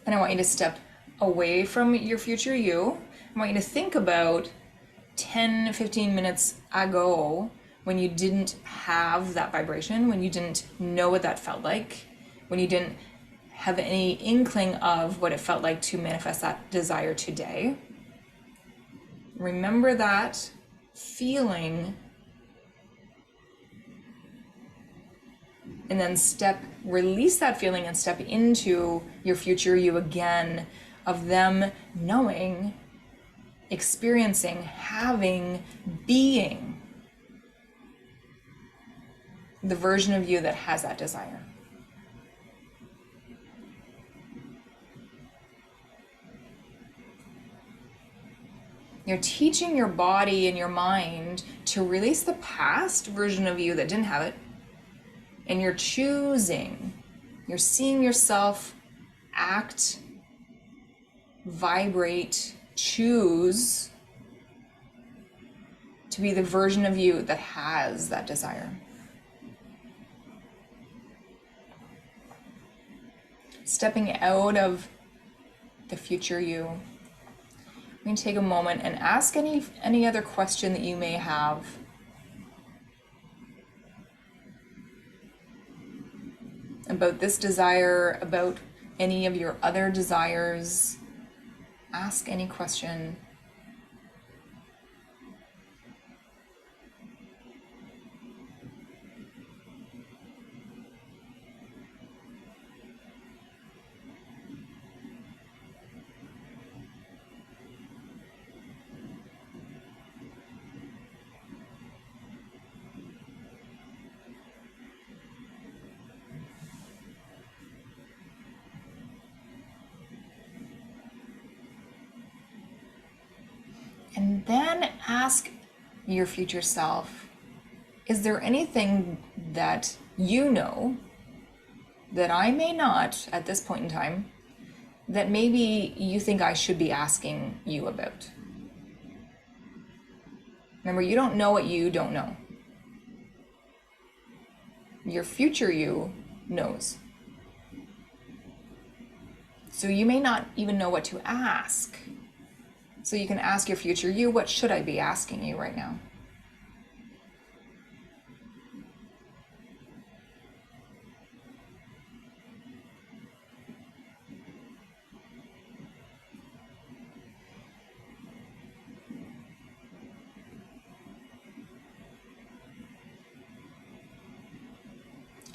And I want you to step away from your future you. I want you to think about 10, 15 minutes ago when you didn't have that vibration, when you didn't know what that felt like, when you didn't have any inkling of what it felt like to manifest that desire today. Remember that feeling and then release that feeling and step into your future you again, of them knowing, experiencing, having, being the version of you that has that desire. You're teaching your body and your mind to release the past version of you that didn't have it. And you're choosing, you're seeing yourself act, vibrate, choose to be the version of you that has that desire. Stepping out of the future you. I'm going to take a moment and ask any other question that you may have. About this desire, about any of your other desires. Ask any question. And then ask your future self, is there anything that you know that I may not at this point in time that maybe you think I should be asking you about? Remember, you don't know what you don't know. Your future you knows. So you may not even know what to ask. So you can ask your future you, what should I be asking you right now?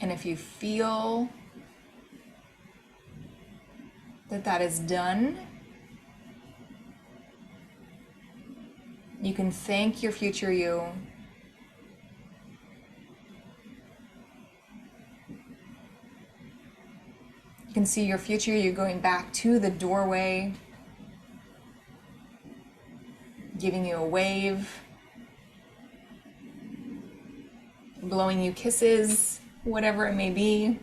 And if you feel that that is done, You can thank your future you. You can see your future you going back to the doorway, giving you a wave, blowing you kisses, whatever it may be.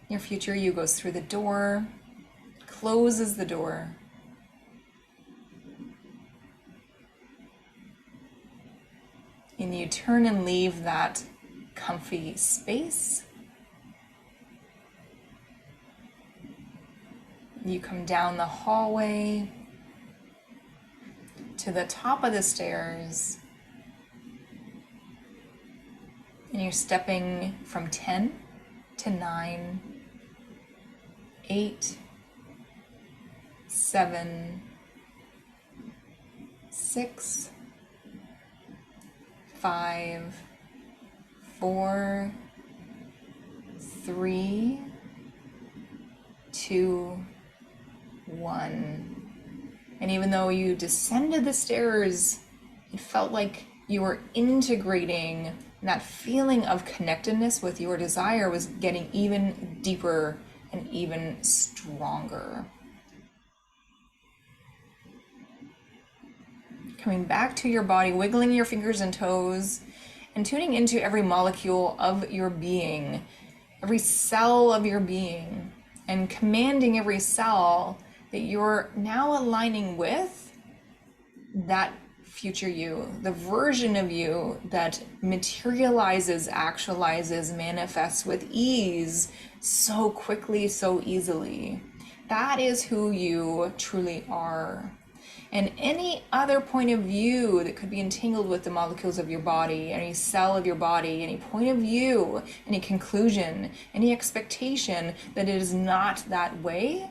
Your future you goes through the door, closes the door. And you turn and leave that comfy space. You come down the hallway to the top of the stairs, and you're stepping from 10 to 9, 8, 7, 6, 5, 4, 3, 2, 1. And even though you descended the stairs, it felt like you were integrating, and that feeling of connectedness with your desire was getting even deeper and even stronger. Coming back to your body, wiggling your fingers and toes, and tuning into every molecule of your being, every cell of your being, and commanding every cell that you're now aligning with that future you, the version of you that materializes, actualizes, manifests with ease so quickly, so easily. That is who you truly are. And any other point of view that could be entangled with the molecules of your body, any cell of your body, any point of view, any conclusion, any expectation that it is not that way,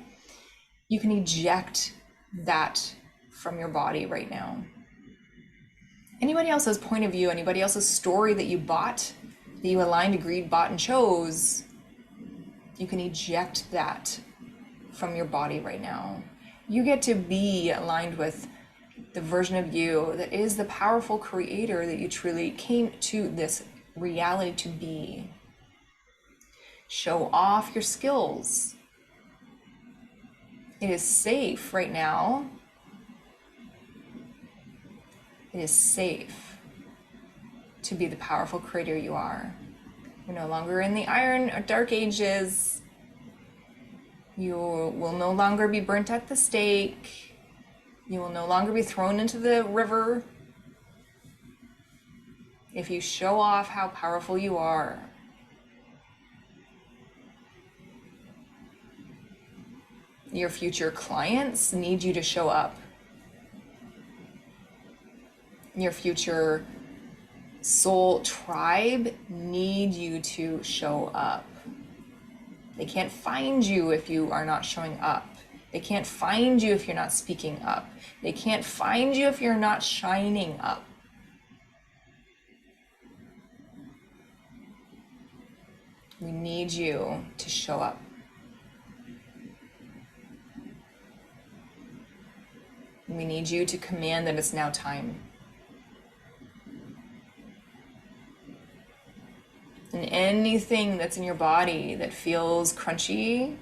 you can eject that from your body right now. Anybody else's point of view, anybody else's story that you bought, that you aligned, agreed, bought, and chose, you can eject that from your body right now. You get to be aligned with the version of you that is the powerful creator that you truly came to this reality to be. Show off your skills. It is safe right now. It is safe to be the powerful creator you are. You're no longer in the iron or dark ages. You will no longer be burnt at the stake. You will no longer be thrown into the river. If you show off how powerful you are. Your future clients need you to show up. Your future soul tribe need you to show up. They can't find you if you are not showing up. They can't find you if you're not speaking up. They can't find you if you're not shining up. We need you to show up. We need you to command that it's now time. And anything that's in your body that feels crunchy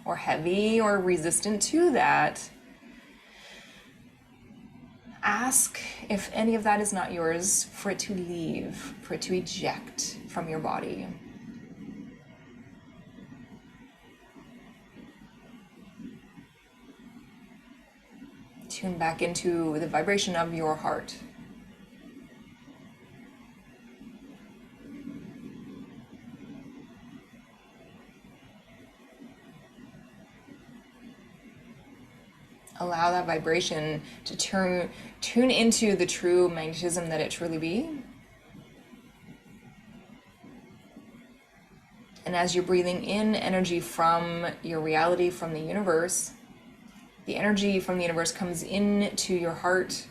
or heavy or resistant to that, ask if any of that is not yours, for it to leave, for it to eject from your body. Tune back into the vibration of your heart. Allow that vibration to tune into the true magnetism that it truly be. And as you're breathing in energy from your reality, from the universe, the energy from the universe comes into your heart.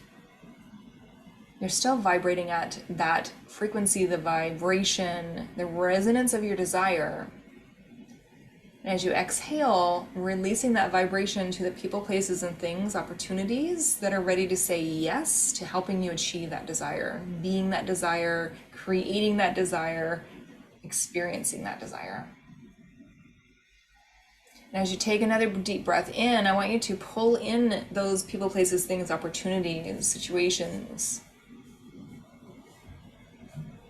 You're still vibrating at that frequency, the vibration, the resonance of your desire. And as you exhale, releasing that vibration to the people, places, and things, opportunities that are ready to say yes to helping you achieve that desire, being that desire, creating that desire, experiencing that desire. And as you take another deep breath in, I want you to pull in those people, places, things, opportunities, situations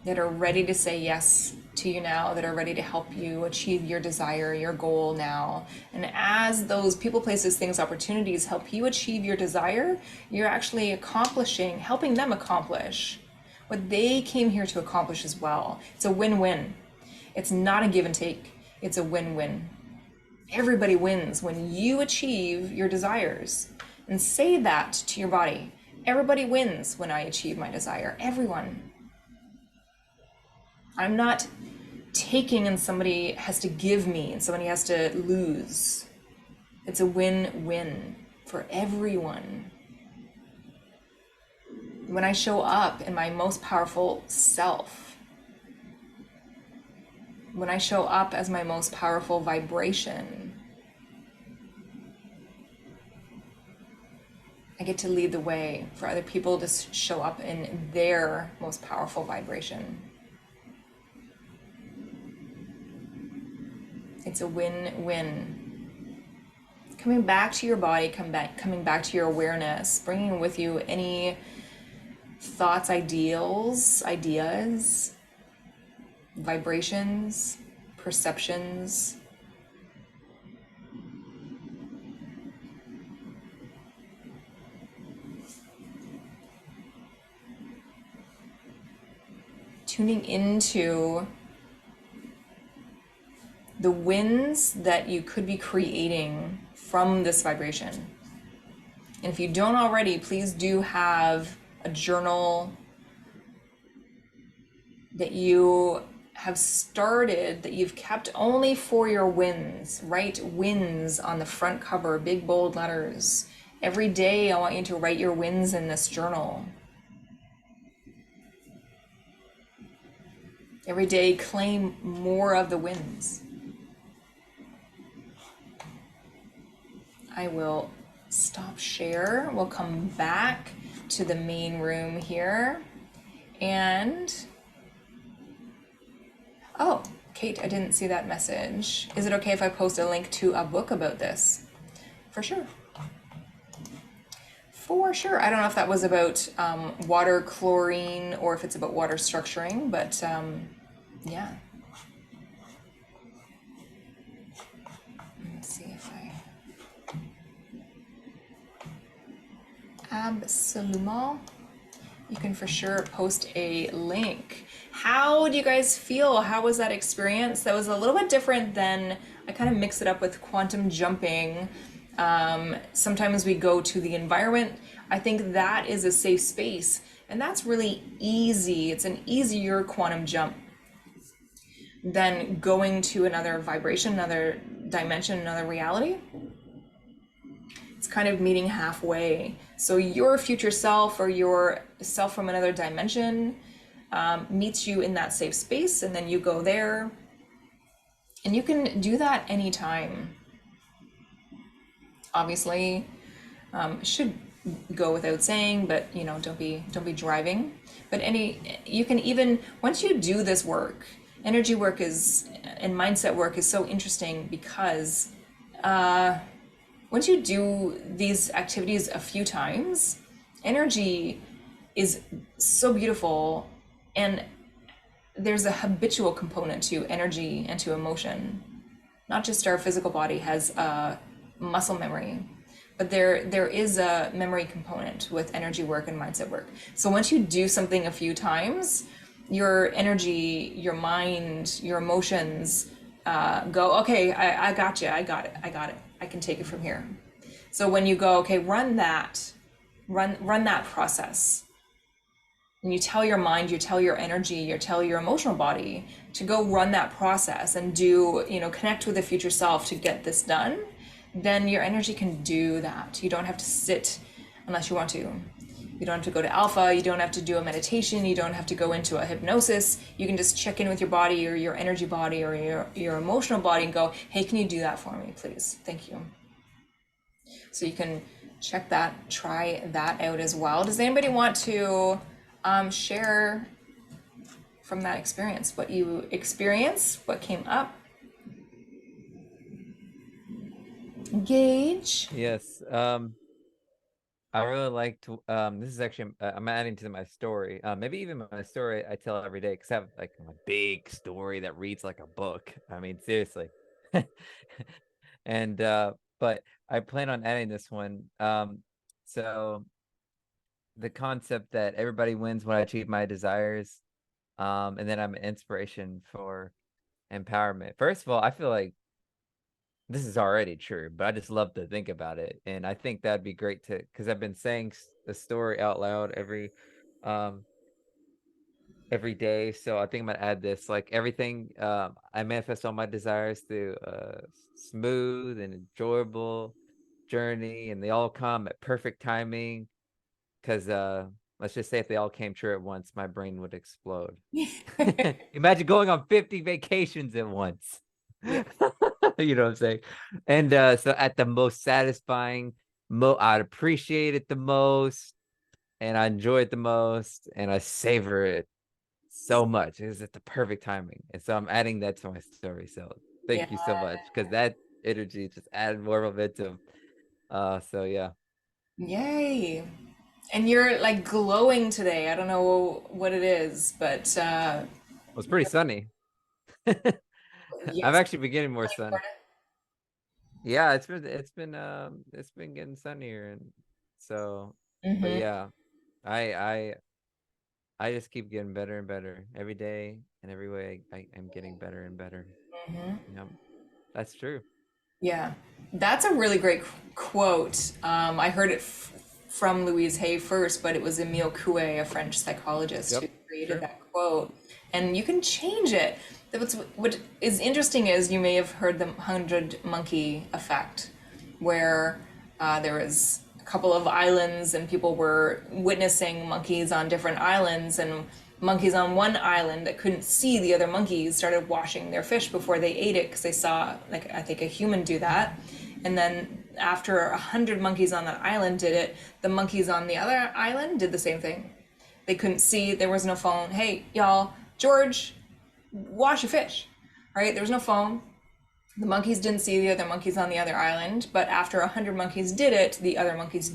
that are ready to say yes to you now, that are ready to help you achieve your desire, your goal now. And as those people, places, things, opportunities help you achieve your desire, you're actually accomplishing, helping them accomplish what they came here to accomplish as well. It's a win-win. It's not a give and take. It's a win-win. Everybody wins when you achieve your desires. And say that to your body. Everybody wins when I achieve my desire. Everyone. I'm not taking and somebody has to give me and somebody has to lose. It's a win-win for everyone. When I show up in my most powerful self, when I show up as my most powerful vibration, I get to lead the way for other people to show up in their most powerful vibration. It's a win-win. Coming back to your body, coming back to your awareness, bringing with you any thoughts, ideas, vibrations, perceptions. Tuning into the wins that you could be creating from this vibration. And if you don't already, please do have a journal that you have started, that you've kept only for your wins. Write wins on the front cover, big bold letters. Every day I want you to write your wins in this journal. Every day claim more of the wins. I will stop share. We'll come back to the main room here. And, oh, Kate, I didn't see that message. Is it okay if I post a link to a book about this? For sure. For sure. I don't know if that was about water chlorine or if it's about water structuring, but yeah. Let's see if I... Absolument. You can for sure post a link. How do you guys feel? How was that experience? That was a little bit different than, I kind of mix it up with quantum jumping. Sometimes we go to the environment. I think that is a safe space, and that's really easy. It's an easier quantum jump than going to another vibration, another dimension, another reality. It's kind of meeting halfway. So your future self or your self from another dimension meets you in that safe space, and then you go there, and you can do that anytime. Obviously, should go without saying, but you know, don't be driving. But you can even, once you do this work, energy work is, and mindset work is so interesting because once you do these activities a few times, energy is so beautiful, and there's a habitual component to energy and to emotion. Not just our physical body has a muscle memory, but there is a memory component with energy work and mindset work. So once you do something a few times, your energy, your mind, your emotions go, okay, I got you, I got it, I can take it from here. So when you go, okay, run that process, and you tell your mind, you tell your energy, you tell your emotional body to go run that process and do, connect with the future self to get this done, then your energy can do that. You don't have to sit unless you want to. You don't have to go to alpha, you don't have to do a meditation, you don't have to go into a hypnosis. You can just check in with your body or your energy body or your emotional body and go, hey, can you do that for me, please? Thank you. So you can check that, try that out as well. Does anybody want to share from that experience, what you experienced, what came up? Gage? Yes. I really like to, this is actually, I'm adding to my story. Maybe even my story I tell every day because I have like a big story that reads like a book. I mean, seriously. And, but I plan on adding this one. So the concept that everybody wins when I achieve my desires. And then I'm an inspiration for empowerment. First of all, I feel like this is already true, but I just love to think about it. And I think that'd be great to, because I've been saying the story out loud um, every day. So I think I'm gonna add this, like everything, I manifest all my desires through a smooth and enjoyable journey, and they all come at perfect timing. Because let's just say if they all came true at once, my brain would explode. Imagine going on 50 vacations at once. Yeah. You know what I'm saying? And so at the most satisfying, I'd appreciate it the most, and I enjoy it the most, and I savor it so much. It's at the perfect timing. And so I'm adding that to my story. So Yeah. thank you so much, because that energy just added more momentum. So yeah. Yay. And you're like glowing today. I don't know what it is, but It was pretty sunny. I'm yes. actually been getting more sun. Yeah, it's been getting sunnier, and so, but Mm-hmm. yeah, I I I just keep getting better and better every day, and every way I am getting better and better. Mm-hmm. Yep, that's true. Yeah, that's a really great quote. I heard it from Louise Hay first, but it was Emile Coué, a French psychologist, who Yep, created sure. that quote. And you can change it. What is interesting is you may have heard the 100 monkey effect, where there was a couple of islands and people were witnessing monkeys on different islands, and monkeys on one island that couldn't see the other monkeys started washing their fish before they ate it because they saw, like, I think a human do that. And then after 100 monkeys on that island did it, the monkeys on the other island did the same thing. They couldn't see, there was no phone. Hey, y'all, George, wash your fish, right? There was no phone. The monkeys didn't see the other monkeys on the other island, but after 100 monkeys did it, the other monkeys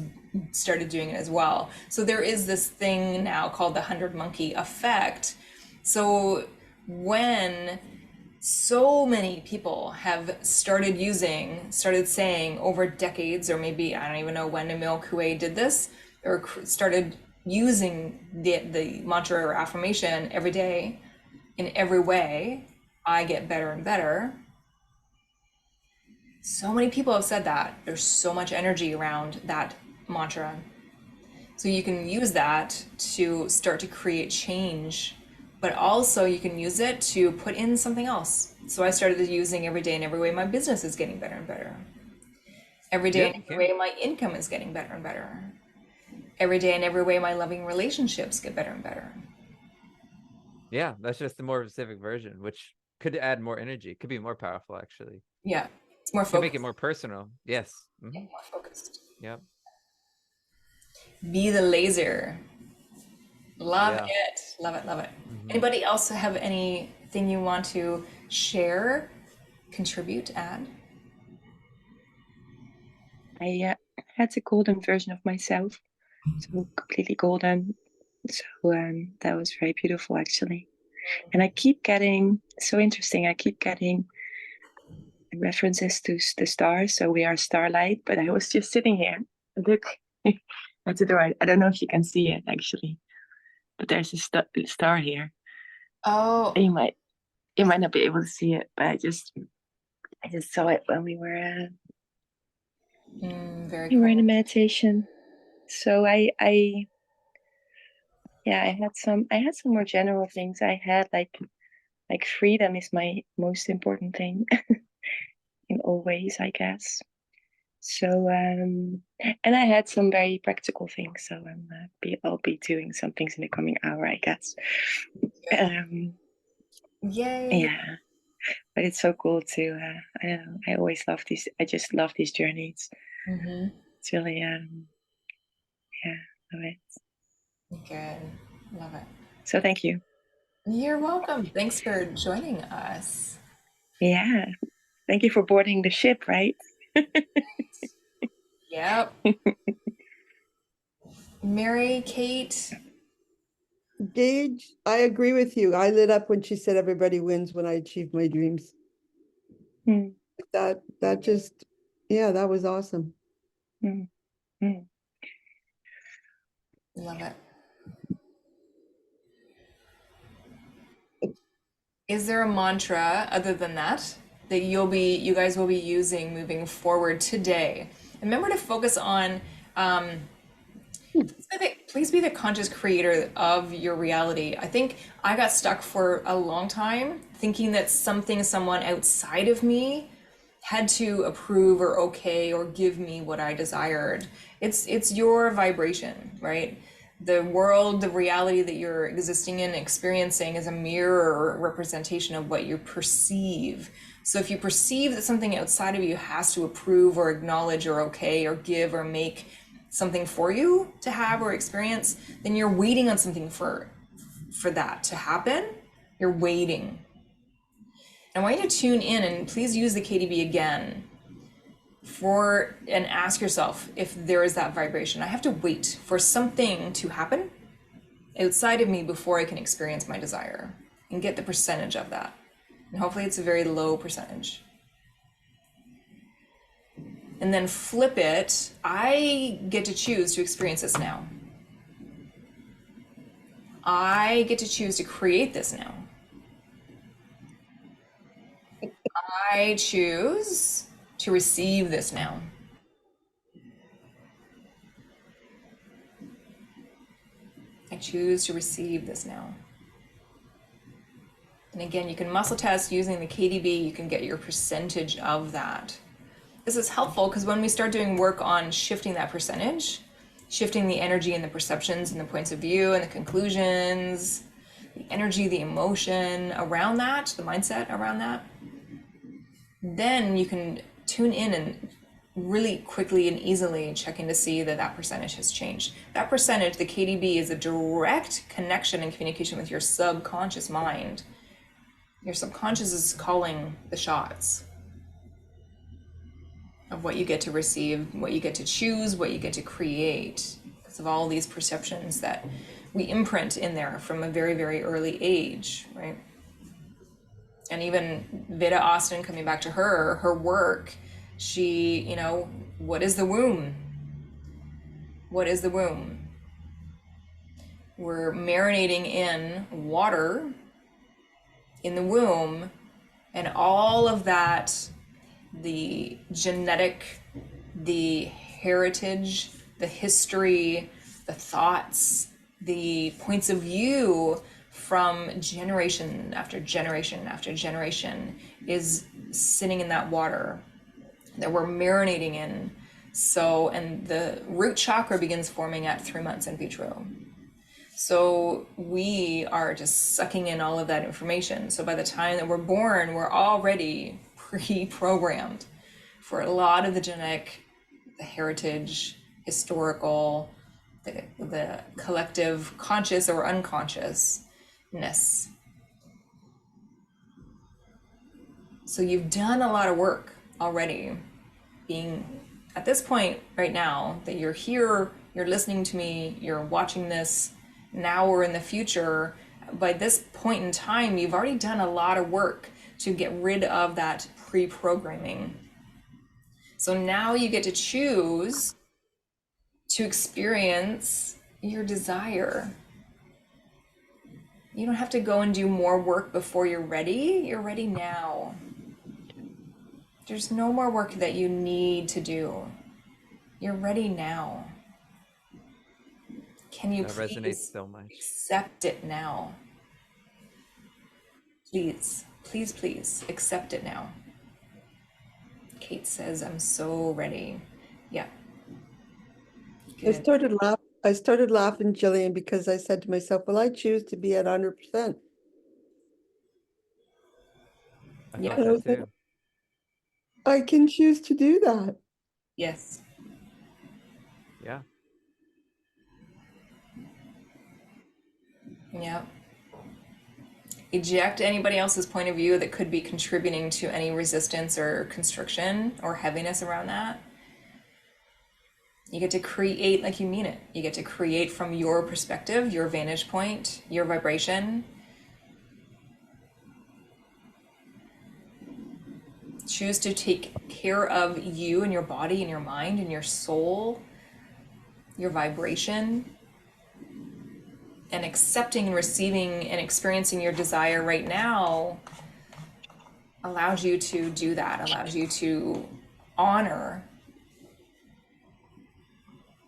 started doing it as well. So there is this thing now called the 100 monkey effect. So when so many people have started saying over decades, or maybe I don't even know when Emile Coué did this, or started using the mantra or affirmation every day in every way, I get better and better. So many people have said that. There's so much energy around that mantra. So you can use that to start to create change, but also you can use it to put in something else. So I started using every day in every way my business is getting better and better. Every day Yeah, in you every can. way my income is getting better and better. Every day in every way my loving relationships get better and better. Yeah, that's just the more specific version, which could add more energy. Could be more powerful, actually. Yeah, it's more Could make it focused. more personal. Yes. Yeah, more focused. Yep. Be the laser. Love Yeah. it. Love it. Love it. Hmm. Anybody else have anything you want to share, contribute, add? I had a golden version of myself, so completely golden. So that was very beautiful, actually. And I keep getting, so interesting, I keep getting references to the stars. So we are starlight, but I was just sitting here. Look at the door. I don't know if you can see it, actually, but there's a star here. Oh, You might not be able to see it, but I just saw it when very we were in a cool. meditation. So yeah, I had some more general things. I had like freedom is my most important thing in all ways, I guess. So, and I had some very practical things. So I'll be doing some things in the coming hour, I guess. Yay. Yeah, but it's so cool to. I don't know. I always love these. I just love these journeys. It's really, yeah, love it. Good. Love it. So thank you. You're welcome. Thanks for joining us. Yeah, thank you for boarding the ship. Right. Yep. Mary, Kate. Gage, I agree with you. I lit up when she said everybody wins when I achieve my dreams. Mm, That just, yeah, that was awesome. mm, mm. Love it. Is there a mantra other than that that you guys will be using moving forward today? And remember to focus on please be the conscious creator of your reality. I think I got stuck for a long time thinking that someone outside of me had to approve or okay or give me what I desired. It's your vibration, right? The world, the reality that you're existing in, experiencing is a mirror or representation of what you perceive. So if you perceive that something outside of you has to approve or acknowledge or okay or give or make something for you to have or experience, then you're waiting on something for that to happen. You're waiting. I want you to tune in and please use the KDB again and ask yourself if there is that vibration. I have to wait for something to happen outside of me before I can experience my desire and get the percentage of that. And hopefully it's a very low percentage. And then flip it. I get to choose to experience this now. I get to choose to create this now. I choose to receive this now. I choose to receive this now. And again, you can muscle test using the KDB, you can get your percentage of that. This is helpful because when we start doing work on shifting that percentage, shifting the energy and the perceptions and the points of view and the conclusions, the energy, the emotion around that, the mindset around that, then you can tune in and really quickly and easily checking to see that that percentage has changed. That percentage, the KDB, is a direct connection and communication with your subconscious mind. Your subconscious is calling the shots of what you get to receive, what you get to choose, what you get to create, because of all these perceptions that we imprint in there from a very, very early age, right? And even Vida Austin, coming back to her work, she, what is the womb? What is the womb? We're marinating in water in the womb, and all of that, the genetic, the heritage, the history, the thoughts, the points of view from generation after generation after generation is sitting in that water that we're marinating in. So, and the root chakra begins forming at 3 months in vitro. So we are just sucking in all of that information. So by the time that we're born, we're already pre-programmed for a lot of the genetic, the heritage, historical, the collective conscious or unconsciousness. So you've done a lot of work already, being at this point right now that you're here, you're listening to me, you're watching this now or in the future. By this point in time, you've already done a lot of work to get rid of that pre-programming. So now you get to choose to experience your desire. You don't have to go and do more work before you're ready. You're ready now. There's no more work that you need to do. You're ready now. Can you That resonates please so much. accept it now? Please, please, please accept it now. Kate says, I'm so ready. Yeah. I Good. started laughing, Jillian, because I said to myself, well, I choose to be at 100%. I Yeah. thought And I that was like, too. I can choose to do that. Yes. Yeah. Yeah. Eject anybody else's point of view that could be contributing to any resistance or constriction or heaviness around that. You get to create like you mean it. You get to create from your perspective, your vantage point, your vibration. Choose to take care of you and your body and your mind and your soul, your vibration, and accepting and receiving and experiencing your desire right now allows you to do that, allows you to honor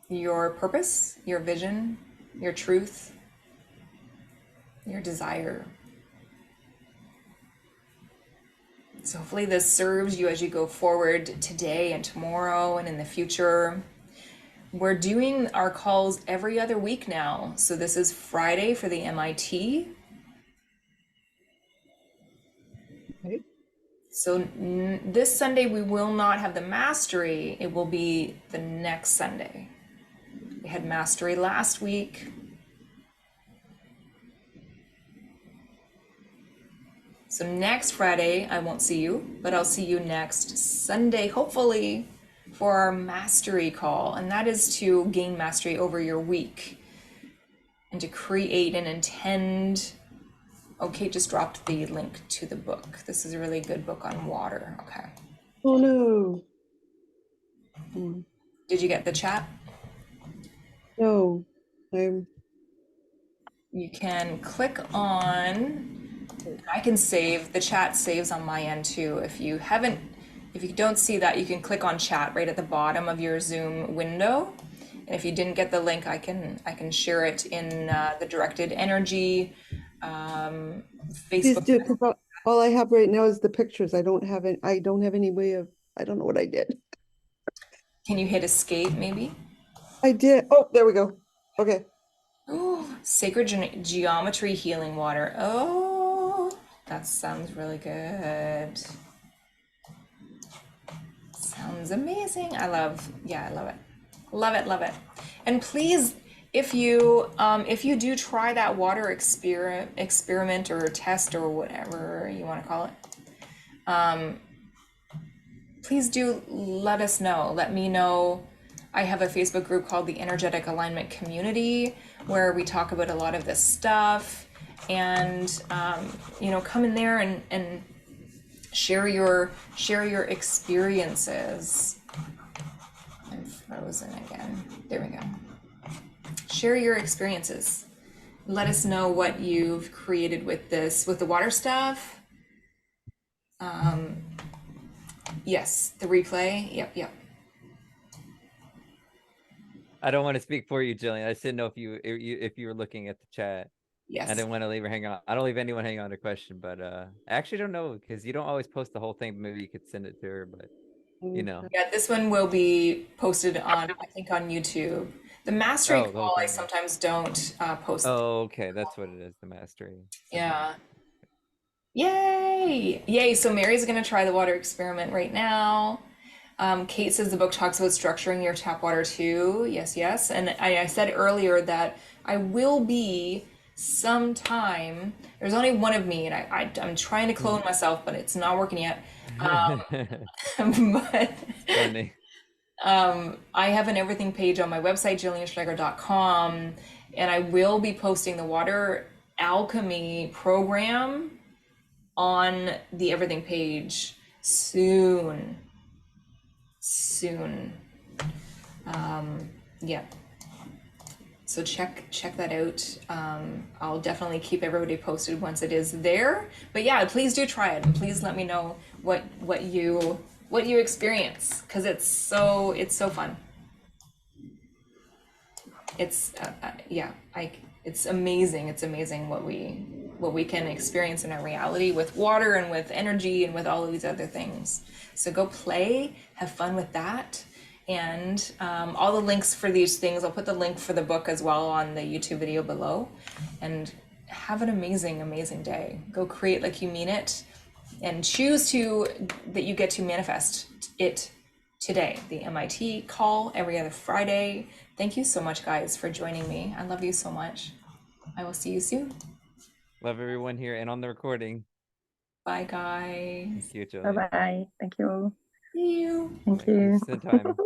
your purpose, your vision, your truth, your desire. So hopefully this serves you as you go forward today and tomorrow and in the future. We're doing our calls every other week now. So this is Friday for the MIT. Right? So this Sunday we will not have the mastery. It will be the next Sunday. We had mastery last week. So next Friday, I won't see you, but I'll see you next Sunday, hopefully, for our mastery call. And that is to gain mastery over your week and to create and intend. Okay, just dropped the link to the book. This is a really good book on water. Okay. Oh no. Did you get the chat? No. I'm You can click on, I can save, the chat saves on my end too. If you don't see that, you can click on chat right at the bottom of your Zoom window. And if you didn't get the link, I can share it in the directed energy please Facebook. do, 'cause all I have right now is the pictures. I don't have any way of, I don't know what I did. Can you hit escape maybe? I did. Oh, there we go. Okay. Oh, sacred geometry healing water. Oh, that sounds really good. Sounds amazing. I love it. Love it. And please, if you do try that water experiment or test or whatever you want to call it, please do let us know. Let me know. I have a Facebook group called the Energetic Alignment Community where we talk about a lot of this stuff, and come in there and share your experiences. I'm frozen again. There we go. Share your experiences. Let us know what you've created with the water stuff. Yes, the replay. Yep. I don't want to speak for you, Jillian. I just didn't know if you were looking at the chat. I Yes. didn't want to leave her hang on. I don't leave anyone hang on to question, but I actually don't know because you don't always post the whole thing. Maybe you could send it to her, but you know. Yeah, this one will be posted on, I think, on YouTube. The mastery Oh, the whole call, I thing. sometimes don't post. Oh, okay. That's what it is. The mastery. Okay. Yeah. Yay! So Mary's gonna try the water experiment right now. Kate says the book talks about structuring your tap water too. Yes. And I said earlier that I will be sometime. There's only one of me, and I'm trying to clone myself, but it's not working yet. But Funny. I have an everything page on my website, jillianschlager.com, and I will be posting the water alchemy program on the everything page soon. Yeah. So check that out. I'll definitely keep everybody posted once it is there. But yeah, please do try it, and please let me know what you experience, because it's so fun. It's it's amazing. It's amazing what we what we can experience in our reality with water and with energy and with all of these other things. So go play, have fun with that. And all the links for these things, I'll put the link for the book as well on the YouTube video below. And have an amazing, amazing day. Go create like you mean it, and choose that you get to manifest it today. The MIT call every other Friday. Thank you so much, guys, for joining me. I love you so much. I will see you soon. Love everyone here and on the recording. Bye, guys. Thank you, Bye Julie. bye. Thank you. See you. Thank Right, you. this is the time.